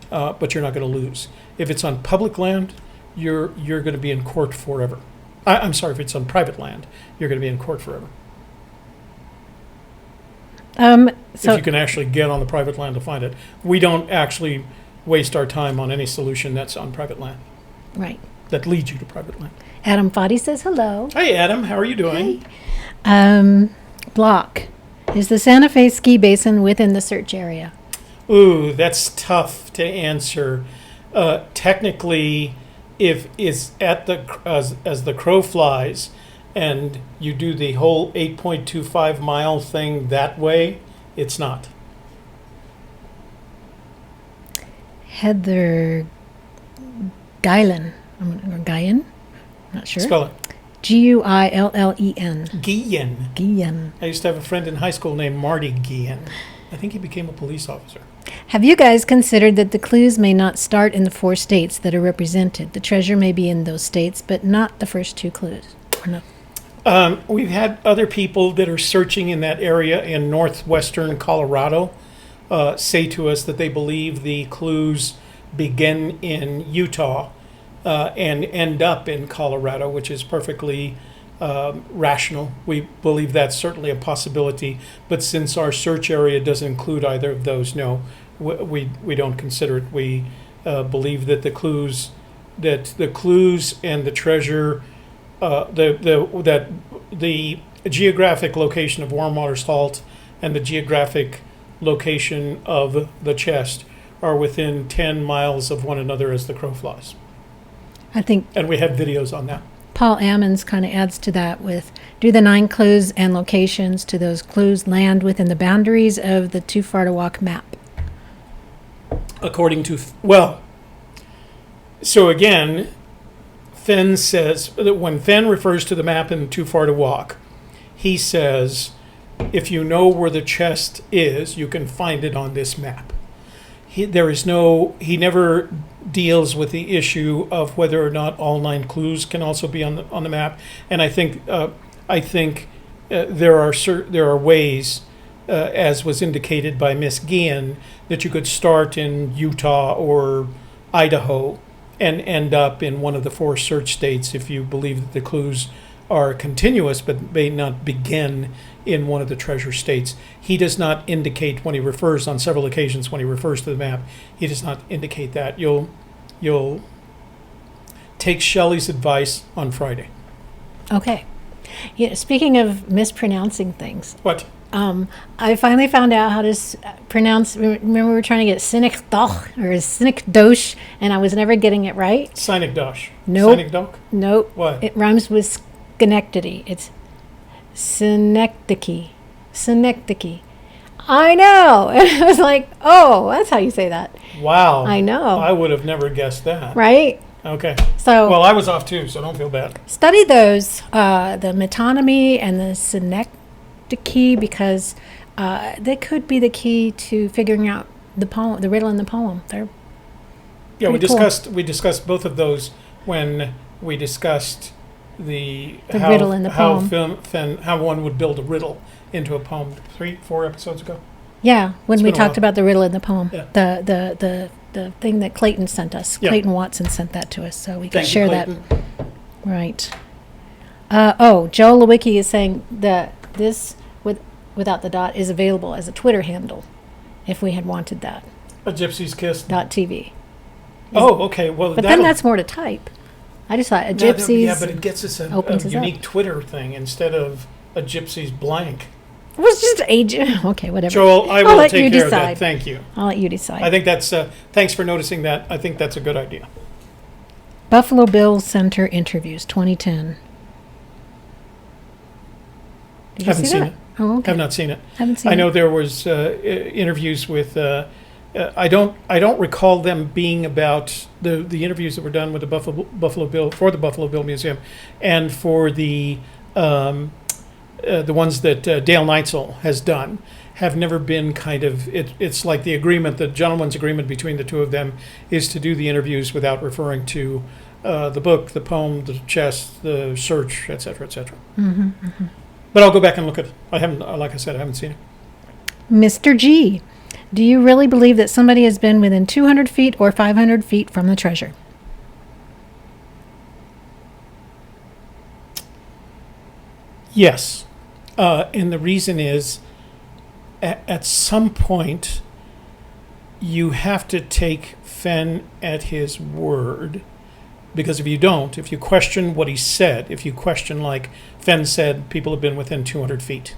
but you're not going to lose. If it's on public land, you're going to be in court forever. I'm sorry, if it's on private land, you're going to be in court forever. So If you can actually get on the private land to find it. We don't actually waste our time on any solution that's on private land, right. that leads you to private land. Adam Foddy says hello. Hey, Adam, how are you doing? Block. Is the Santa Fe ski basin within the search area? Ooh, that's tough to answer. Technically, if it's at as the crow flies, and you do the whole 8.25 mile thing that way, it's not. Heather Guillen. Or Guillen? I'm not sure. Spell it. Guillen. Guillen. Guillen. I used to have a friend in high school named Marty Guillen. I think he became a police officer. Have you guys considered that the clues may not start in the 4 states that are represented? The treasure may be in those states, but not the first 2 clues. Or no? We've had other people that are searching in that area in northwestern Colorado say to us that they believe the clues begin in Utah and end up in Colorado, which is perfectly rational. We believe that's certainly a possibility, but since our search area doesn't include either of those, no, we don't consider it. We believe that the clues and the treasure, that the geographic location of Warmwater's Halt and the geographic location of the chest are within 10 miles of one another as the crow flies. I think And we have videos on that. Paul Ammons kind of adds to that with, do the 9 clues and locations to those clues land within the boundaries of the Too Far to Walk map? According to, well, so again, Fenn says that when Fenn refers to the map in Too Far to Walk, he says, if you know where the chest is, you can find it on this map. He never deals with the issue of whether or not all 9 clues can also be on the map. And I think there are ways, as was indicated by Miss Guillen, that you could start in Utah or Idaho and end up in one of the 4 search states if you believe that the clues are continuous but may not begin in one of the treasure states. He does not indicate when he refers, on several occasions when he refers to the map, he does not indicate that. You'll take Shelley's advice on Friday. Okay. Yeah, speaking of mispronouncing things, What? I finally found out how to pronounce. Remember, we were trying to get Synecdoche or Synecdoche, and I was never getting it right. Synecdoche. Nope. Synecdoche? Nope. What? It rhymes with Schenectady. It's Synecdoche. Synecdoche. I know. And I was like, oh, that's how you say that. Wow. I know. I would have never guessed that. Right? Okay. So Well, I was off too, so don't feel bad. study those, the metonymy and the synecdoche, because they could be the key to figuring out the poem, the riddle in the poem. They're Yeah, pretty cool. we discussed both of those when we discussed the riddle in the poem. How one would build a riddle into a poem 3-4 episodes ago. Yeah, when It's we been a talked while. about the riddle in the poem, Yeah. the the thing that Clayton sent us. Yeah. Clayton Watson sent that to us, so we can Thank you, share that. Clayton. Right. Joe Lewicki is saying that this without the dot is available as a Twitter handle, if we had wanted that. A Gypsy's Kiss. .tv. Oh, okay. Well, But then that's more to type. I just thought a Gypsy's. Yeah, but it gets us a opens us unique up. Twitter thing instead of a Gypsy's blank. It was just age. Okay, whatever. Joel, I I'll will let take you care of decide. that. Thank you. I'll let you decide. I think that's, thanks for noticing that. I think that's a good idea. Buffalo Bill Center interviews 2010. Did you Haven't see seen that? it. Oh, okay. Have not seen it. Haven't seen I know it. there was interviews with. I don't recall them being about the interviews that were done with the Buffalo Bill for the Buffalo Bill Museum, and for the ones that Dale Neitzel has done have never been kind of. It's like the agreement, the gentleman's agreement between the two of them is to do the interviews without referring to the book, the poem, the chest, the search, etc., etc. But I'll go back and look at it. I haven't, like I said, I haven't seen it. Mr. G, do you really believe that somebody has been within 200 feet or 500 feet from the treasure? Yes. And the reason is, at some point, you have to take Fenn at his word. Because if you don't, if you question what he said, if you question, like Fenn said, people have been within 200 feet.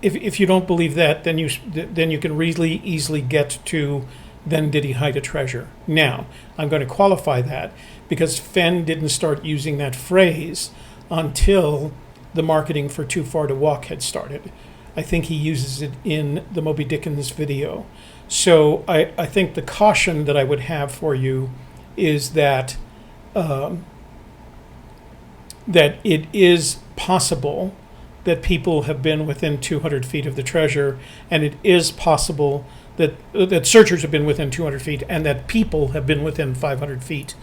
If you don't believe that, then you can really easily get to, then did he hide a treasure? Now, I'm going to qualify that because Fenn didn't start using that phrase until the marketing for Too Far to Walk had started. I think he uses it in the Moby Dickens video. So I think the caution that I would have for you is that that it is possible that people have been within 200 feet of the treasure, and it is possible that searchers have been within 200 feet and that people have been within 500 feet.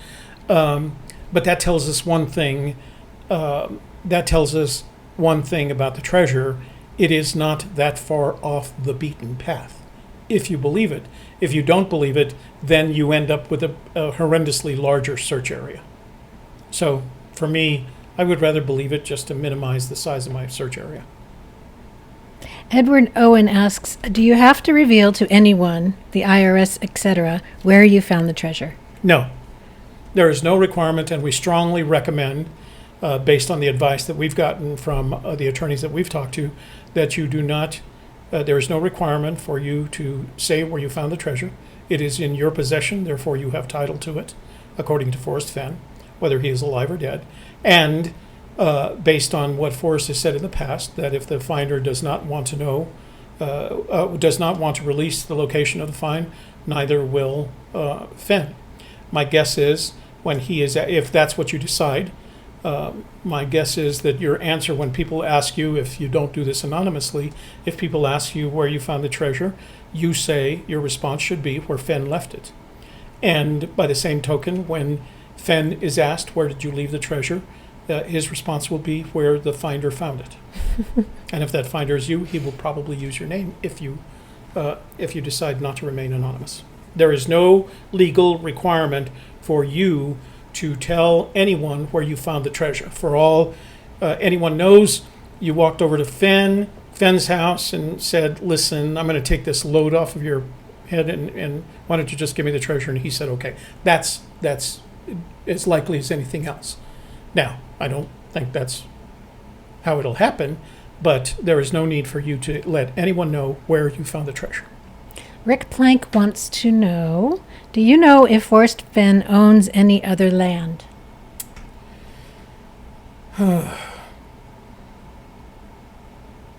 But that tells us one thing. That tells us one thing about the treasure. It is not that far off the beaten path, if you believe it. If you don't believe it, then you end up with a horrendously larger search area. So for me, I would rather believe it just to minimize the size of my search area. Edward Owen asks, do you have to reveal to anyone, the IRS, etc., where you found the treasure? No. There is no requirement, and we strongly recommend, based on the advice that we've gotten from the attorneys that we've talked to, that you do not, there is no requirement for you to say where you found the treasure. It is in your possession, therefore you have title to it, according to Forrest Fenn, whether he is alive or dead. And based on what Forrest has said in the past, that if the finder does not want to know, does not want to release the location of the find, neither will Fenn. My guess is, when he is, if that's what you decide, my guess is that your answer when people ask you, if you don't do this anonymously, if people ask you where you found the treasure, you say your response should be where Fenn left it. And by the same token, when Fenn is asked, where did you leave the treasure? His response will be where the finder found it. And if that finder is you, he will probably use your name if you decide not to remain anonymous. There is no legal requirement for you to tell anyone where you found the treasure. For all anyone knows, you walked over to Fenn's house and said, listen, I'm going to take this load off of your head and why don't you just give me the treasure? And he said, okay. That's as likely as anything else. Now, I don't think that's how it'll happen, but there is no need for you to let anyone know where you found the treasure. Rick Plank wants to know, do you know if Forrest Fenn owns any other land?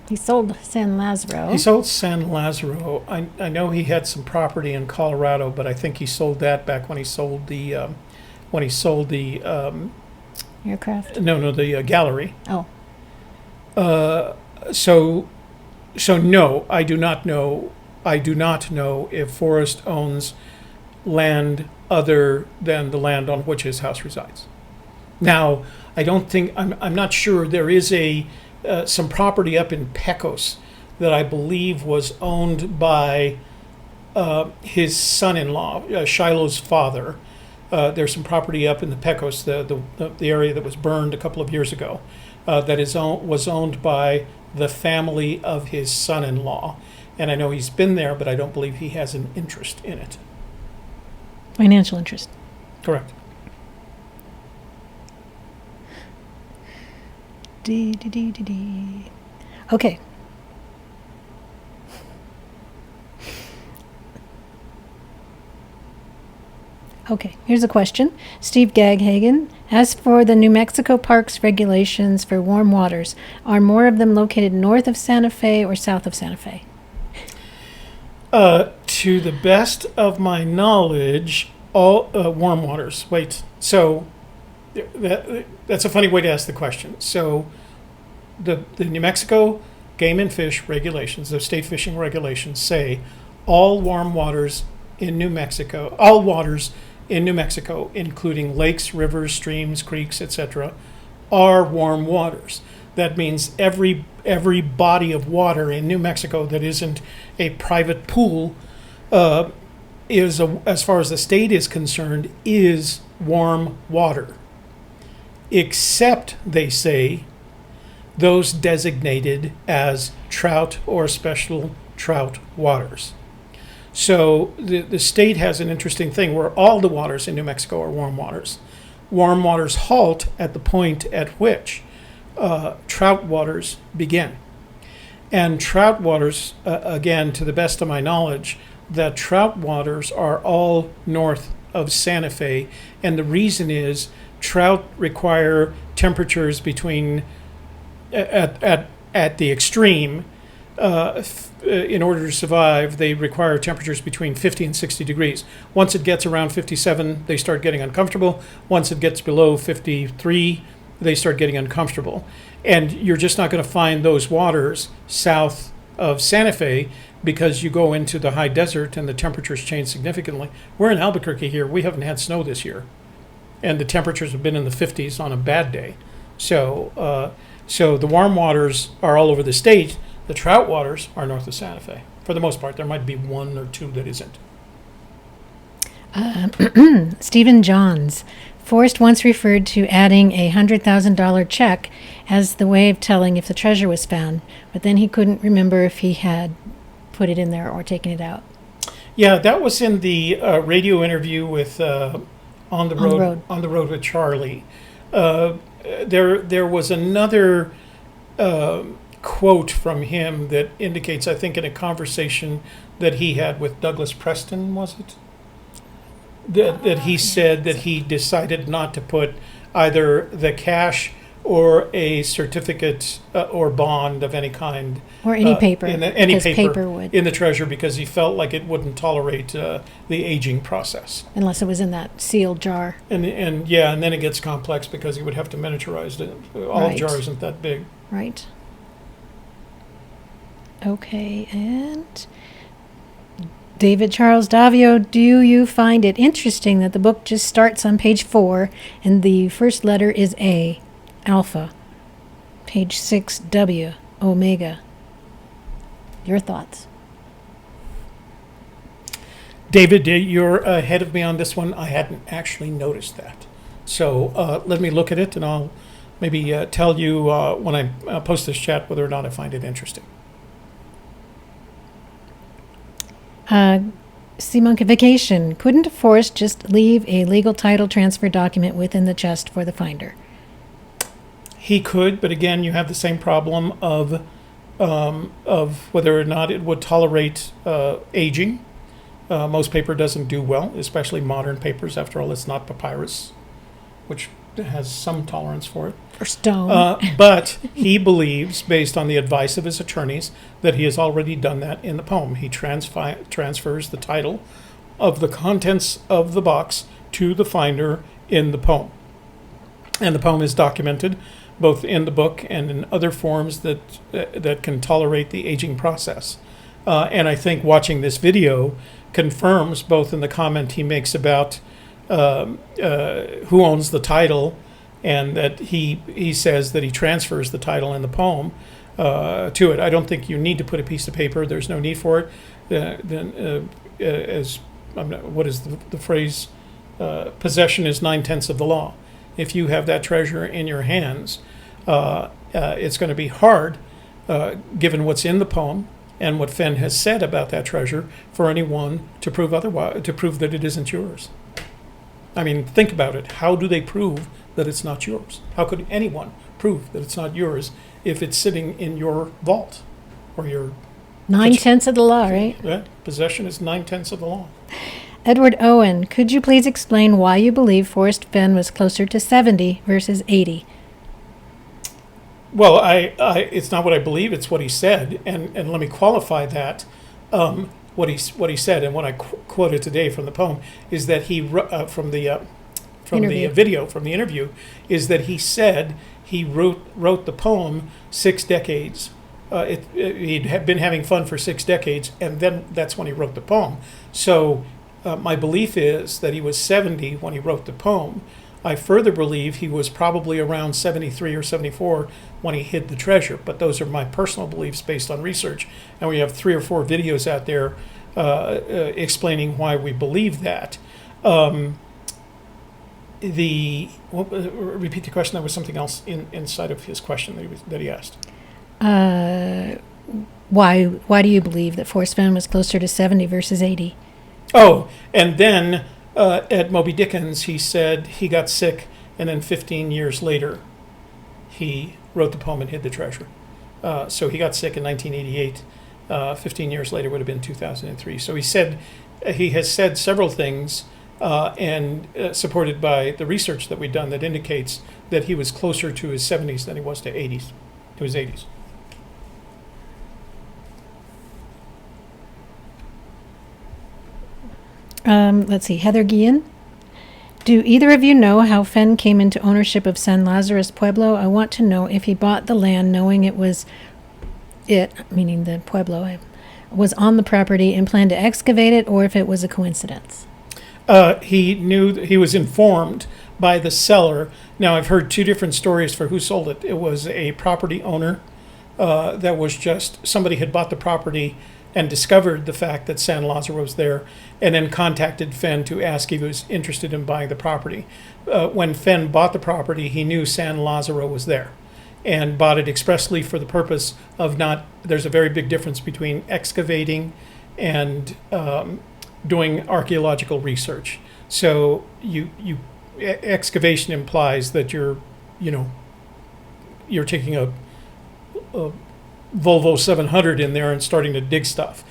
He sold San Lazaro. He sold San Lazaro. I know he had some property in Colorado, but I think he sold that back when he sold the Aircraft? the gallery. Oh. So no, I do not know. I do not know if Forrest owns land other than the land on which his house resides. Now, I don't think I'm not sure there is a some property up in Pecos that I believe was owned by his son-in-law, Shiloh's father. There's some property up in the Pecos, the area that was burned a couple of years ago, that was owned by the family of his son-in-law. And I know he's been there, but I don't believe he has an interest in it. Financial interest. Correct. Okay. Okay, here's a question. Steve Gaghagen. As for the New Mexico Parks regulations for warm waters, are more of them located north of Santa Fe or south of Santa Fe? To the best of my knowledge, all warm waters. Wait, so that's a funny way to ask the question. So the New Mexico Game and Fish regulations, the state fishing regulations, say all warm waters in New Mexico, all waters in New Mexico, including lakes, rivers, streams, creeks, etc., are warm waters. That means every body of water in New Mexico that isn't a private pool is, as far as the state is concerned, is warm water. Except, they say, those designated as trout or special trout waters. So the state has an interesting thing where all the waters in New Mexico are warm waters. Warm waters halt at the point at which trout waters begin. And trout waters, again, to the best of my knowledge, that trout waters are all north of Santa Fe. And the reason is trout require temperatures between, at the extreme, in order to survive, they require temperatures between 50 and 60 degrees. Once it gets around 57, they start getting uncomfortable. Once it gets below 53, they start getting uncomfortable. And you're just not going to find those waters south of Santa Fe because you go into the high desert and the temperatures change significantly. We're in Albuquerque here. We haven't had snow this year. And the temperatures have been in the 50s on a bad day. So the warm waters are all over the state. The trout waters are north of Santa Fe. For the most part, there might be one or two that isn't. Stephen Johns. Forrest once referred to adding a $100,000 check as the way of telling if the treasure was found, but then he couldn't remember if he had put it in there or taken it out. Yeah, that was in the radio interview with On the Road with Charlie. There was another quote from him that indicates, I think, in a conversation that he had with Douglas Preston, was it? That he said that he decided not to put either the cash or a certificate or bond of any kind, or any paper, paper would, in the treasure, because he felt like it wouldn't tolerate the aging process unless it was in that sealed jar. And then it gets complex because he would have to miniaturize it. All the jar isn't that big. Right. Okay, and David Charles Davio, do you find it interesting that the book just starts on page 4 and the first letter is A, Alpha, page 6, W, Omega? Your thoughts? David, you're ahead of me on this one. I hadn't actually noticed that. So let me look at it and I'll maybe tell you when I post this chat whether or not I find it interesting. Seamonkification. Couldn't Forrest just leave a legal title transfer document within the chest for the finder? He could, but again, you have the same problem of whether or not it would tolerate aging. Most paper doesn't do well, especially modern papers. After all, it's not papyrus, which has some tolerance for it. Or stone. But he believes, based on the advice of his attorneys, that he has already done that in the poem. He transfers the title of the contents of the box to the finder in the poem. And the poem is documented both in the book and in other forms that can tolerate the aging process. And I think watching this video confirms, both in the comment he makes about who owns the title and that he says that he transfers the title and the poem to it. I don't think you need to put a piece of paper. There's no need for it. What is the phrase? Possession is 9/10 of the law. If you have that treasure in your hands, it's going to be hard, given what's in the poem and what Fenn has said about that treasure, for anyone to prove otherwise, to prove that it isn't yours. I mean, think about it. How do they prove that it's not yours? How could anyone prove that it's not yours if it's sitting in your vault or your 9/10 of the law, right? Yeah, possession is 9/10 of the law. Edward Owen, could you please explain why you believe Forrest Fenn was closer to 70 versus 80? Well, it's not what I believe; it's what he said, and let me qualify that. What he said, and what I quoted today from the poem is that from the video, from the interview, is that he said he wrote the poem 6 decades. He'd have been having fun for 6 decades, and then that's when he wrote the poem. So my belief is that he was 70 when he wrote the poem. I further believe he was probably around 73 or 74 when he hid the treasure, but those are my personal beliefs based on research. And we have 3 or 4 videos out there explaining why we believe that. Repeat the question. There was something else inside of his question that he asked. Why do you believe that Forrest Fenn was closer to 70 versus 80? Oh, and then at Moby Dickens, he said he got sick, and then 15 years later, he wrote the poem and hid the treasure. So he got sick in 1988. 15 years later would have been 2003. So he has said several things, and supported by the research that we've done, that indicates that he was closer to his 70s than he was to his 80s. Let's see, Heather Guillen. Do either of you know how Fenn came into ownership of San Lazarus Pueblo? I want to know if he bought the land knowing meaning the Pueblo, was on the property and planned to excavate it, or if it was a coincidence. He knew that he was informed by the seller. Now, I've heard 2 different stories for who sold it. It was a property owner that was just, somebody had bought the property and discovered the fact that San Lazaro was there, and then contacted Fenn to ask if he was interested in buying the property. When Fenn bought the property, he knew San Lazaro was there and bought it expressly for the purpose of there's a very big difference between excavating and doing archaeological research. So excavation implies that you're taking a Volvo 700 in there and starting to dig stuff.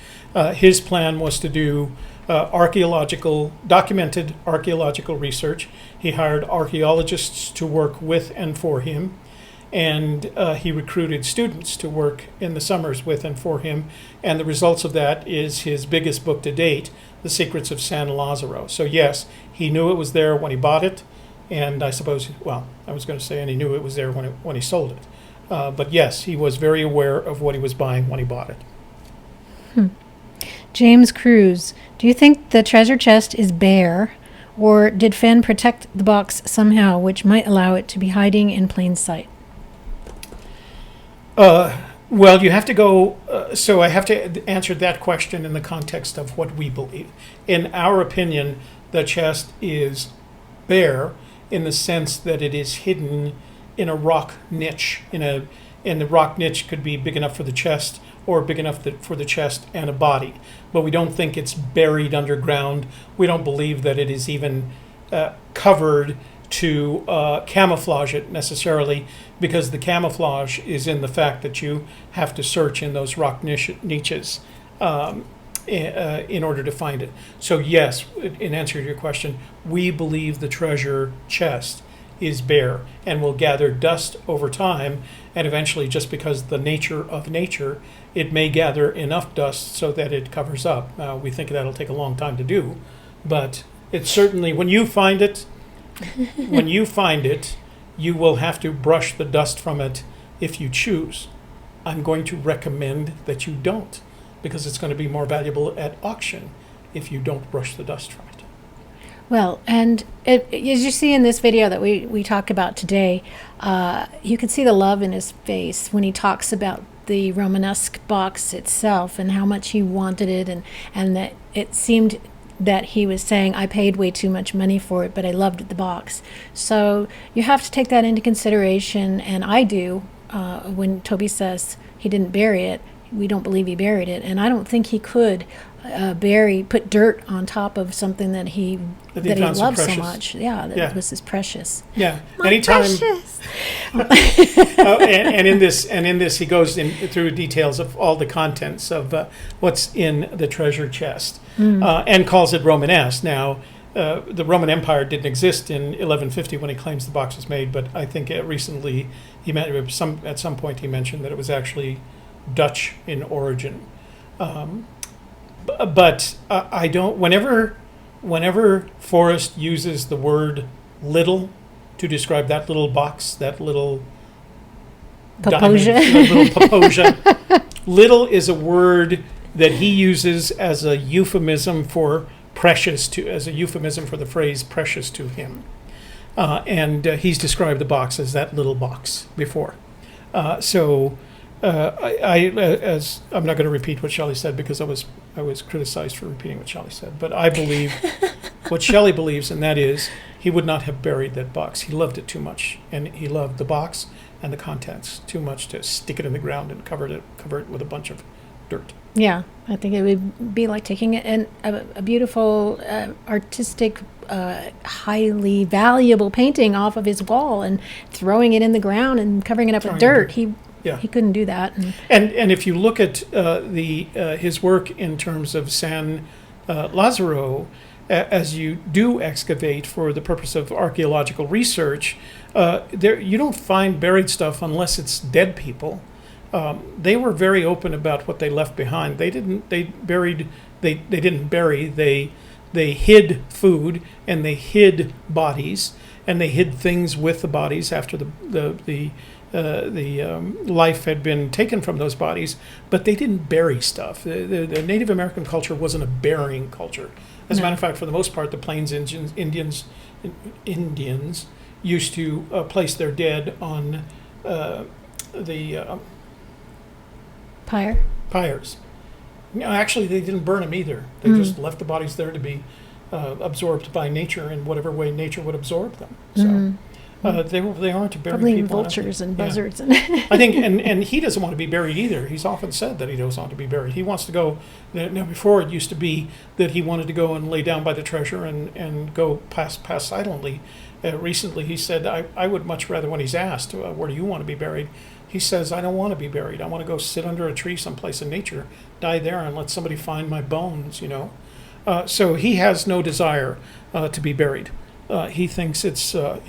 His plan was to do documented archaeological research. He hired archaeologists to work with and for him, and he recruited students to work in the summers with and for him. And the results of that is his biggest book to date, The Secrets of San Lazaro. So yes, he knew it was there when he bought it, and I suppose, I was going to say, and he knew it was there when he sold it. But yes, he was very aware of what he was buying when he bought it. James Cruz, do you think the treasure chest is bare, or did Fenn protect the box somehow, which might allow it to be hiding in plain sight? Well, you have to go, so I have to answer that question in the context of what we believe. In our opinion, the chest is bare in the sense that it is hidden in a rock niche. And the rock niche could be big enough for the chest or big enough for the chest and a body. But we don't think it's buried underground. We don't believe that it is even covered to camouflage it necessarily, because the camouflage is in the fact that you have to search in those rock niches in order to find it. So yes, in answer to your question, we believe the treasure chest is bare and will gather dust over time, and eventually, just because the nature of nature, it may gather enough dust so that it covers up. Now, we think that'll take a long time to do, but it's certainly, when you find it, you will have to brush the dust from it if you choose. I'm going to recommend that you don't, because it's going to be more valuable at auction if you don't brush the dust from it. Well, and as you see in this video that we talk about today, you can see the love in his face when he talks about the Romanesque box itself and how much he wanted it, and that it seemed that he was saying, I paid way too much money for it, but I loved the box. So you have to take that into consideration, and I do, when Toby says he didn't bury it. We don't believe he buried it, and I don't think he could put dirt on top of something that he loved so much. Yeah, that was his precious. Yeah, My anytime. precious. And in this, he goes through details of all the contents of what's in the treasure chest, and calls it Romanesque. Now, the Roman Empire didn't exist in 1150 when he claims the box was made, but I think recently at some point he mentioned that it was actually Dutch in origin. But I don't. Whenever Forrest uses the word "little" to describe that little box, that little Paposia. little paposia, little is a word that he uses as a euphemism for as a euphemism for the phrase "precious to him," and he's described the box as that little box before. I'm not going to repeat what Shelley said because I was criticized for repeating what Shelley said. But I believe what Shelley believes, and that is he would not have buried that box. He loved it too much, and he loved the box and the contents too much to stick it in the ground and cover it with a bunch of dirt. Yeah, I think it would be like taking a beautiful, artistic, highly valuable painting off of his wall and throwing it in the ground and covering it up with dirt. He couldn't do that. And if you look at his work in terms of San Lazzaro, as you do excavate for the purpose of archaeological research, you don't find buried stuff unless it's dead people. They were very open about what they left behind. They didn't bury. They hid food, and they hid bodies, and they hid things with the bodies after the life had been taken from those bodies, but they didn't bury stuff. The Native American culture wasn't a burying culture. As a matter of fact, for the most part, the Plains Indians used to place their dead on the pyres. No, actually, they didn't burn them either. They just left the bodies there to be absorbed by nature in whatever way nature would absorb them. So. They aren't to bury probably people. Vultures and buzzards. I think, and he doesn't want to be buried either. He's often said that he doesn't want to be buried. He wants to go. Now, before it used to be that he wanted to go and lay down by the treasure and go pass silently. Recently, he said, I would much rather, when he's asked, where do you want to be buried? He says, I don't want to be buried. I want to go sit under a tree someplace in nature, die there, and let somebody find my bones, So he has no desire to be buried. He thinks it's not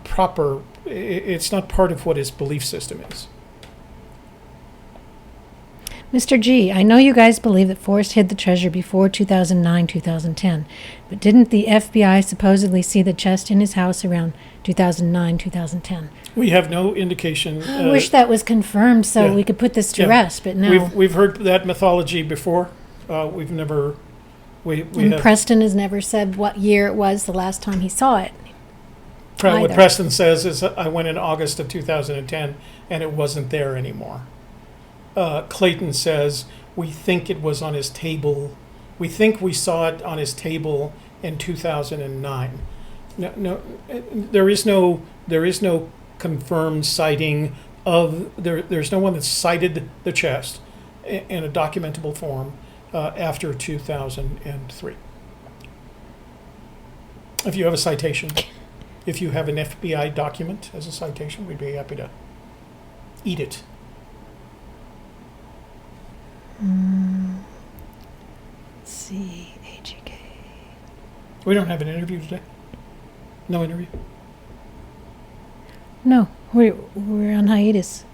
proper. It's not part of what his belief system is. Mr. G, I know you guys believe that Forrest hid the treasure before 2009, 2010, but didn't the FBI supposedly see the chest in his house around 2009, 2010? We have no indication. I wish that was confirmed so we could put this to rest, but no. We've heard that mythology before. We've never. Preston has never said what year it was the last time he saw it. What Preston says is, I went in August of 2010 and it wasn't there anymore. Clayton says, we think it was on his table. We think we saw it on his table in 2009. No, there is no confirmed sighting of there's no one that cited the chest in a documentable form after 2003. If you have a citation, if you have an FBI document as a citation, we'd be happy to eat it. Let's see, AGK. We don't have an interview today? No interview? No, we're on hiatus.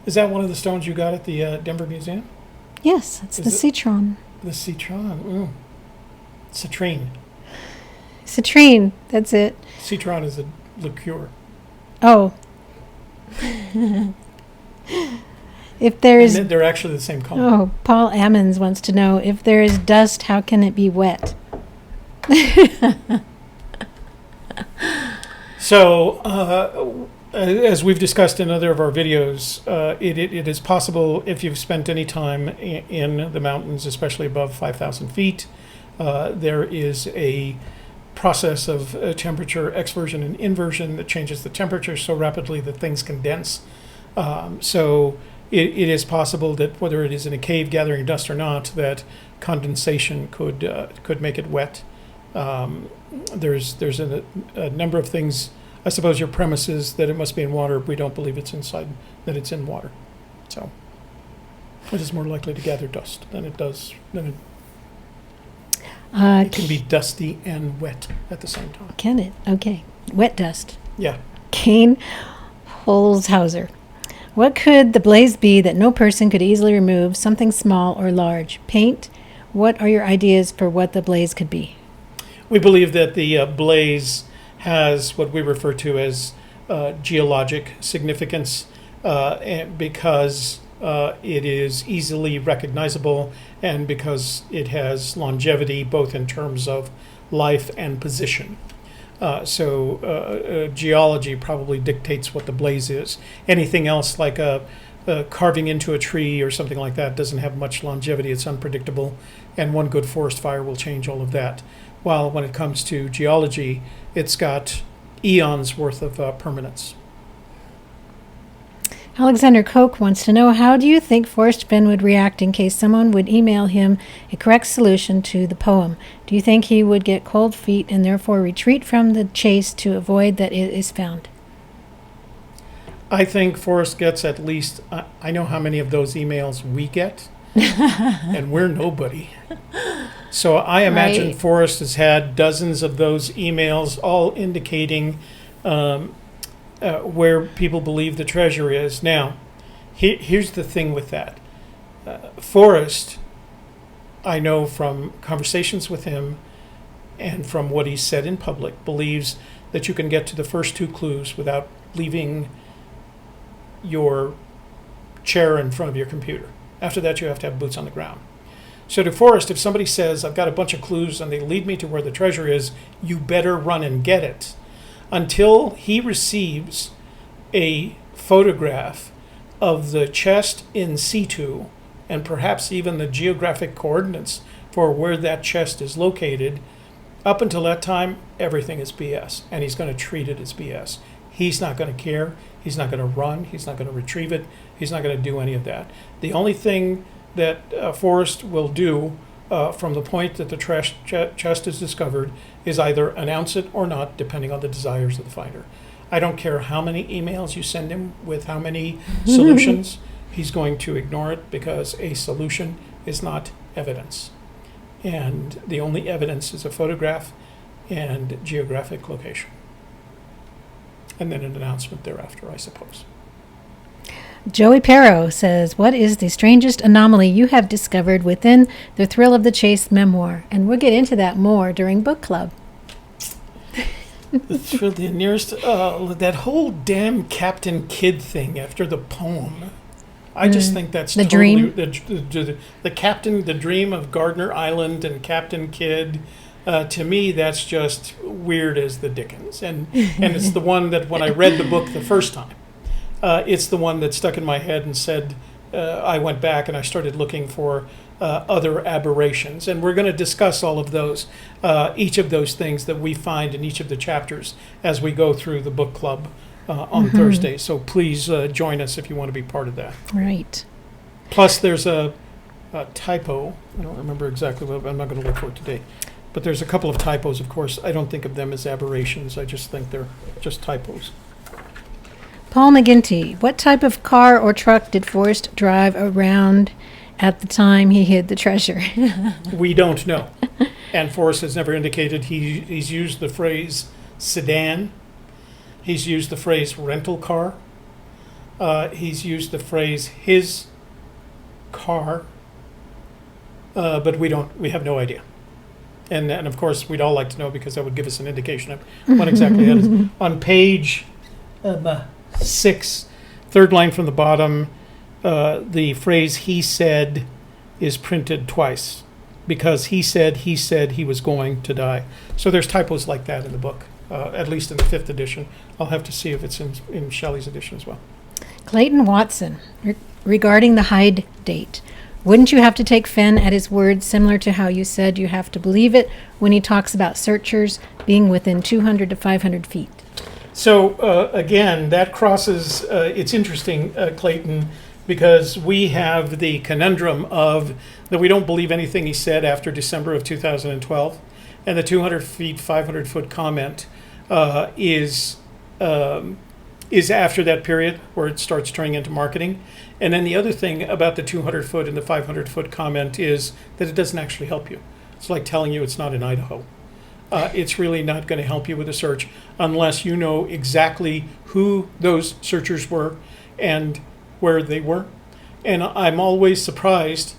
Is that one of the stones you got at the Denver Museum? Yes, it's the citron. The citron. Citrine. Citrine, that's it. Citron is a liqueur. Oh. If there's... And they're actually the same color. Oh, Paul Ammons wants to know, if there is dust, how can it be wet? So, as we've discussed in other of our videos, it is possible if you've spent any time in the mountains, especially above 5,000 feet, there is a process of temperature exversion and inversion that changes the temperature so rapidly that things condense. So it is possible that whether it is in a cave gathering dust or not, that condensation could make it wet. There's a number of things. I suppose your premise is that it must be in water. We don't believe it's inside, that it's in water. So it is more likely to gather dust than it can be dusty and wet at the same time. Can it? Okay. Wet dust. Yeah. Kane Holzhauser. What could the blaze be that no person could easily remove, something small or large? Paint? What are your ideas for what the blaze could be? We believe that the blaze has what we refer to as geologic significance because it is easily recognizable and because it has longevity both in terms of life and position. So geology probably dictates what the blaze is. Anything else like carving into a tree or something like that doesn't have much longevity. It's unpredictable, and one good forest fire will change all of that. While when it comes to geology, it's got eons worth of permanence. Alexander Koch wants to know, how do you think Forrest Fenn would react in case someone would email him a correct solution to the poem? Do you think he would get cold feet and therefore retreat from the chase to avoid that it is found? I think Forrest gets at least, I know how many of those emails we get, and we're nobody. So I imagine Forrest has had dozens of those emails, all indicating where people believe the treasure is. Now, here's the thing with that. Forrest, I know from conversations with him and from what he said in public, believes that you can get to the first two clues without leaving your chair in front of your computer. After that, you have to have boots on the ground. So to Forrest, if somebody says, I've got a bunch of clues and they lead me to where the treasure is, you better run and get it. Until he receives a photograph of the chest in situ, and perhaps even the geographic coordinates for where that chest is located, up until that time, everything is BS, and he's going to treat it as BS. He's not going to care. He's not going to run. He's not going to retrieve it. He's not going to do any of that. The only thing that Forrest will do from the point that the chest is discovered is either announce it or not, depending on the desires of the finder. I don't care how many emails you send him with how many solutions, he's going to ignore it because a solution is not evidence. And the only evidence is a photograph and geographic location. And then an announcement thereafter, I suppose. Joey Perro says, what is the strangest anomaly you have discovered within the Thrill of the Chase memoir? And we'll get into that more during book club. The nearest, that whole damn Captain Kidd thing after the poem. I just think that's the totally... dream? The captain, the dream of Gardner Island and Captain Kidd, to me, that's just weird as the dickens. And it's the one that when I read the book the first time, it's the one that stuck in my head and said, I went back and I started looking for other aberrations. And we're going to discuss all of those, each of those things that we find in each of the chapters as we go through the book club on Thursday. So please join us if you want to be part of that. Right. Plus, there's a typo. I don't remember exactly what, I'm not going to look for it today. But there's a couple of typos, of course. I don't think of them as aberrations. I just think they're just typos. Paul McGinty, what type of car or truck did Forrest drive around at the time he hid the treasure? We don't know. And Forrest has never indicated. He's used the phrase sedan. He's used the phrase rental car. He's used the phrase his car. But we have no idea. And of course, we'd all like to know because that would give us an indication of what exactly that is. On page 6, third line from the bottom, the phrase "he said" is printed twice because he said he was going to die. So there's typos like that in the book, at least in the 5th edition. I'll have to see if it's in Shelley's edition as well. Clayton Watson, regarding the Hyde date, wouldn't you have to take Fenn at his word, similar to how you said you have to believe it when he talks about searchers being within 200 to 500 feet? So again, that crosses, it's interesting, Clayton, because we have the conundrum of that we don't believe anything he said after December of 2012, and the 200 feet, 500 foot comment is after that period where it starts turning into marketing. And then the other thing about the 200 foot and the 500 foot comment is that it doesn't actually help you. It's like telling you it's not in Idaho. It's really not going to help you with a search unless you know exactly who those searchers were and where they were. And I'm always surprised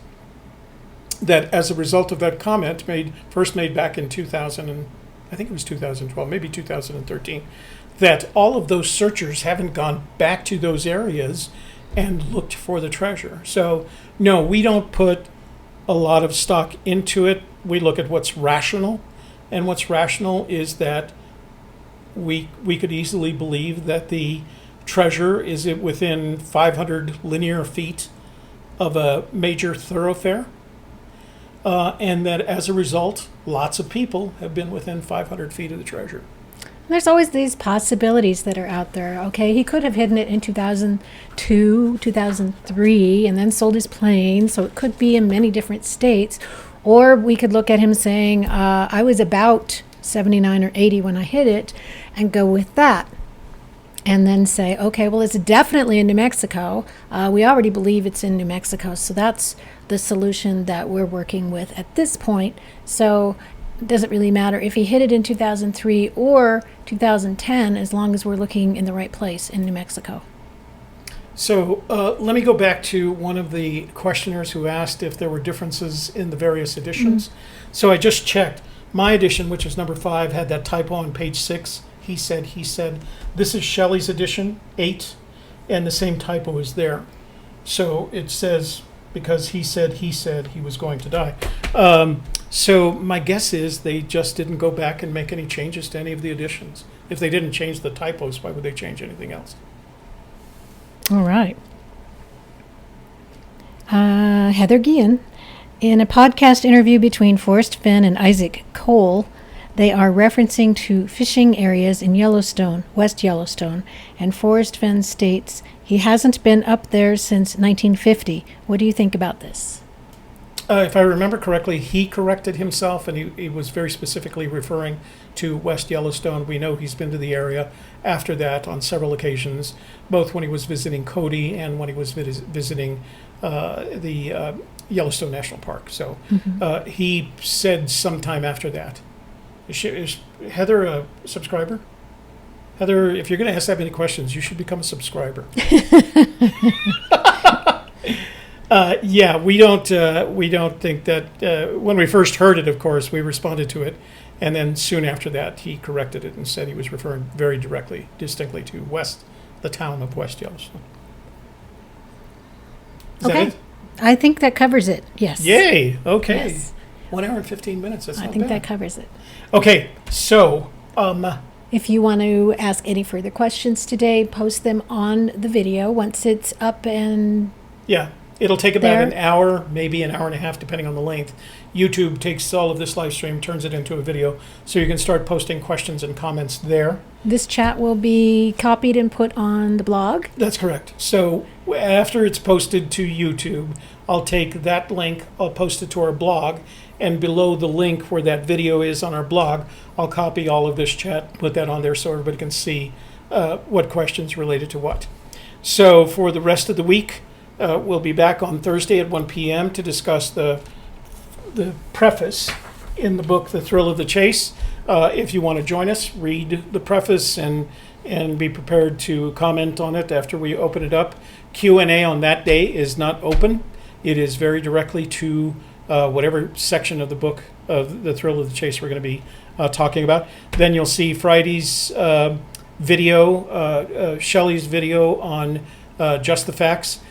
that as a result of that comment first made back in 2000, and I think it was 2012, maybe 2013, that all of those searchers haven't gone back to those areas and looked for the treasure. So no, we don't put a lot of stock into it. We look at what's rational, and what's rational is that we could easily believe that the treasure is within 500 linear feet of a major thoroughfare, and that as a result, lots of people have been within 500 feet of the treasure. There's always these possibilities that are out there. Okay, he could have hidden it in 2002, 2003, and then sold his plane, so it could be in many different states. Or we could look at him saying, I was about 79 or 80 when I hit it, and go with that. And then say, okay, well, it's definitely in New Mexico. We already believe it's in New Mexico, so that's the solution that we're working with at this point. So it doesn't really matter if he hit it in 2003 or 2010, as long as we're looking in the right place in New Mexico. So let me go back to one of the questioners who asked if there were differences in the various editions. Mm-hmm. So I just checked. My edition, which is number 5, had that typo on page 6. He said. This is Shelley's edition, 8, and the same typo is there. So it says, because he said he was going to die. So my guess is they just didn't go back and make any changes to any of the editions. If they didn't change the typos, why would they change anything else? All right. Heather Guillen, in a podcast interview between Forrest Fenn and Isaac Cole, they are referencing to fishing areas in Yellowstone, West Yellowstone, and Forrest Fenn states he hasn't been up there since 1950. What do you think about this? If I remember correctly, he corrected himself, and he was very specifically referring to West Yellowstone. We know he's been to the area after that on several occasions, both when he was visiting Cody and when he was visiting the Yellowstone National Park. So he said sometime after that. Is Heather a subscriber? Heather, if you're going to ask that many questions, you should become a subscriber. Yeah, we don't think that. When we first heard it, of course, we responded to it, and then soon after that, he corrected it and said he was referring very distinctly to the town of West Yellowstone. Is that it? I think that covers it. Yes. Yay! Okay. Yes. 1 hour and 15 minutes. That's not bad. I think that covers it. Okay, so if you want to ask any further questions today, post them on the video once it's up and yeah. It'll take about an hour, maybe an hour and a half, depending on the length. YouTube takes all of this live stream, turns it into a video, so you can start posting questions and comments there. This chat will be copied and put on the blog? That's correct. So after it's posted to YouTube, I'll take that link, I'll post it to our blog, and below the link where that video is on our blog, I'll copy all of this chat, put that on there so everybody can see what questions related to what. So for the rest of the week, we'll be back on Thursday at 1 p.m. to discuss the preface in the book, The Thrill of the Chase. If you want to join us, read the preface and be prepared to comment on it after we open it up. Q&A on that day is not open. It is very directly to whatever section of the book of The Thrill of the Chase we're going to be talking about. Then you'll see Friday's video, Shelley's video on Just the Facts.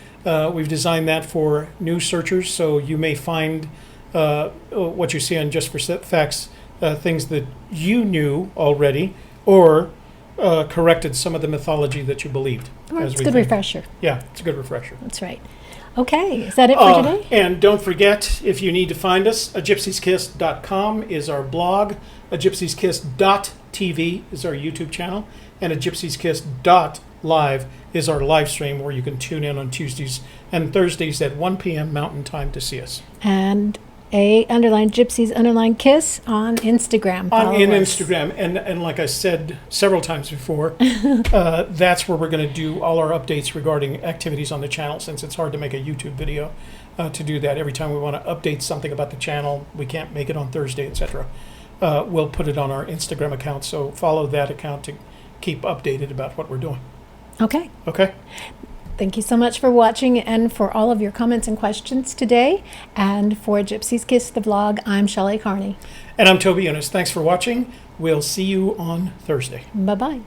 We've designed that for new searchers, so you may find what you see on Just for Facts, things that you knew already, or corrected some of the mythology that you believed. Well, it's a good refresher. Yeah, it's a good refresher. That's right. Okay, is that it for today? And don't forget, if you need to find us, gypsieskiss.com is our blog, gypsieskiss.tv is our YouTube channel, and gypsieskiss.live is our live stream where you can tune in on Tuesdays and Thursdays at 1 p.m. Mountain Time to see us. And _gypsies_kiss on Instagram. In Instagram. And like I said several times before, that's where we're going to do all our updates regarding activities on the channel, since it's hard to make a YouTube video to do that. Every time we want to update something about the channel, we can't make it on Thursday, etc. We'll put it on our Instagram account, so follow that account to keep updated about what we're doing. Okay. Okay? Thank you so much for watching and for all of your comments and questions today. And for Gypsy's Kiss, the vlog, I'm Shelley Carney. And I'm Toby Eunice. Thanks for watching. We'll see you on Thursday. Bye-bye.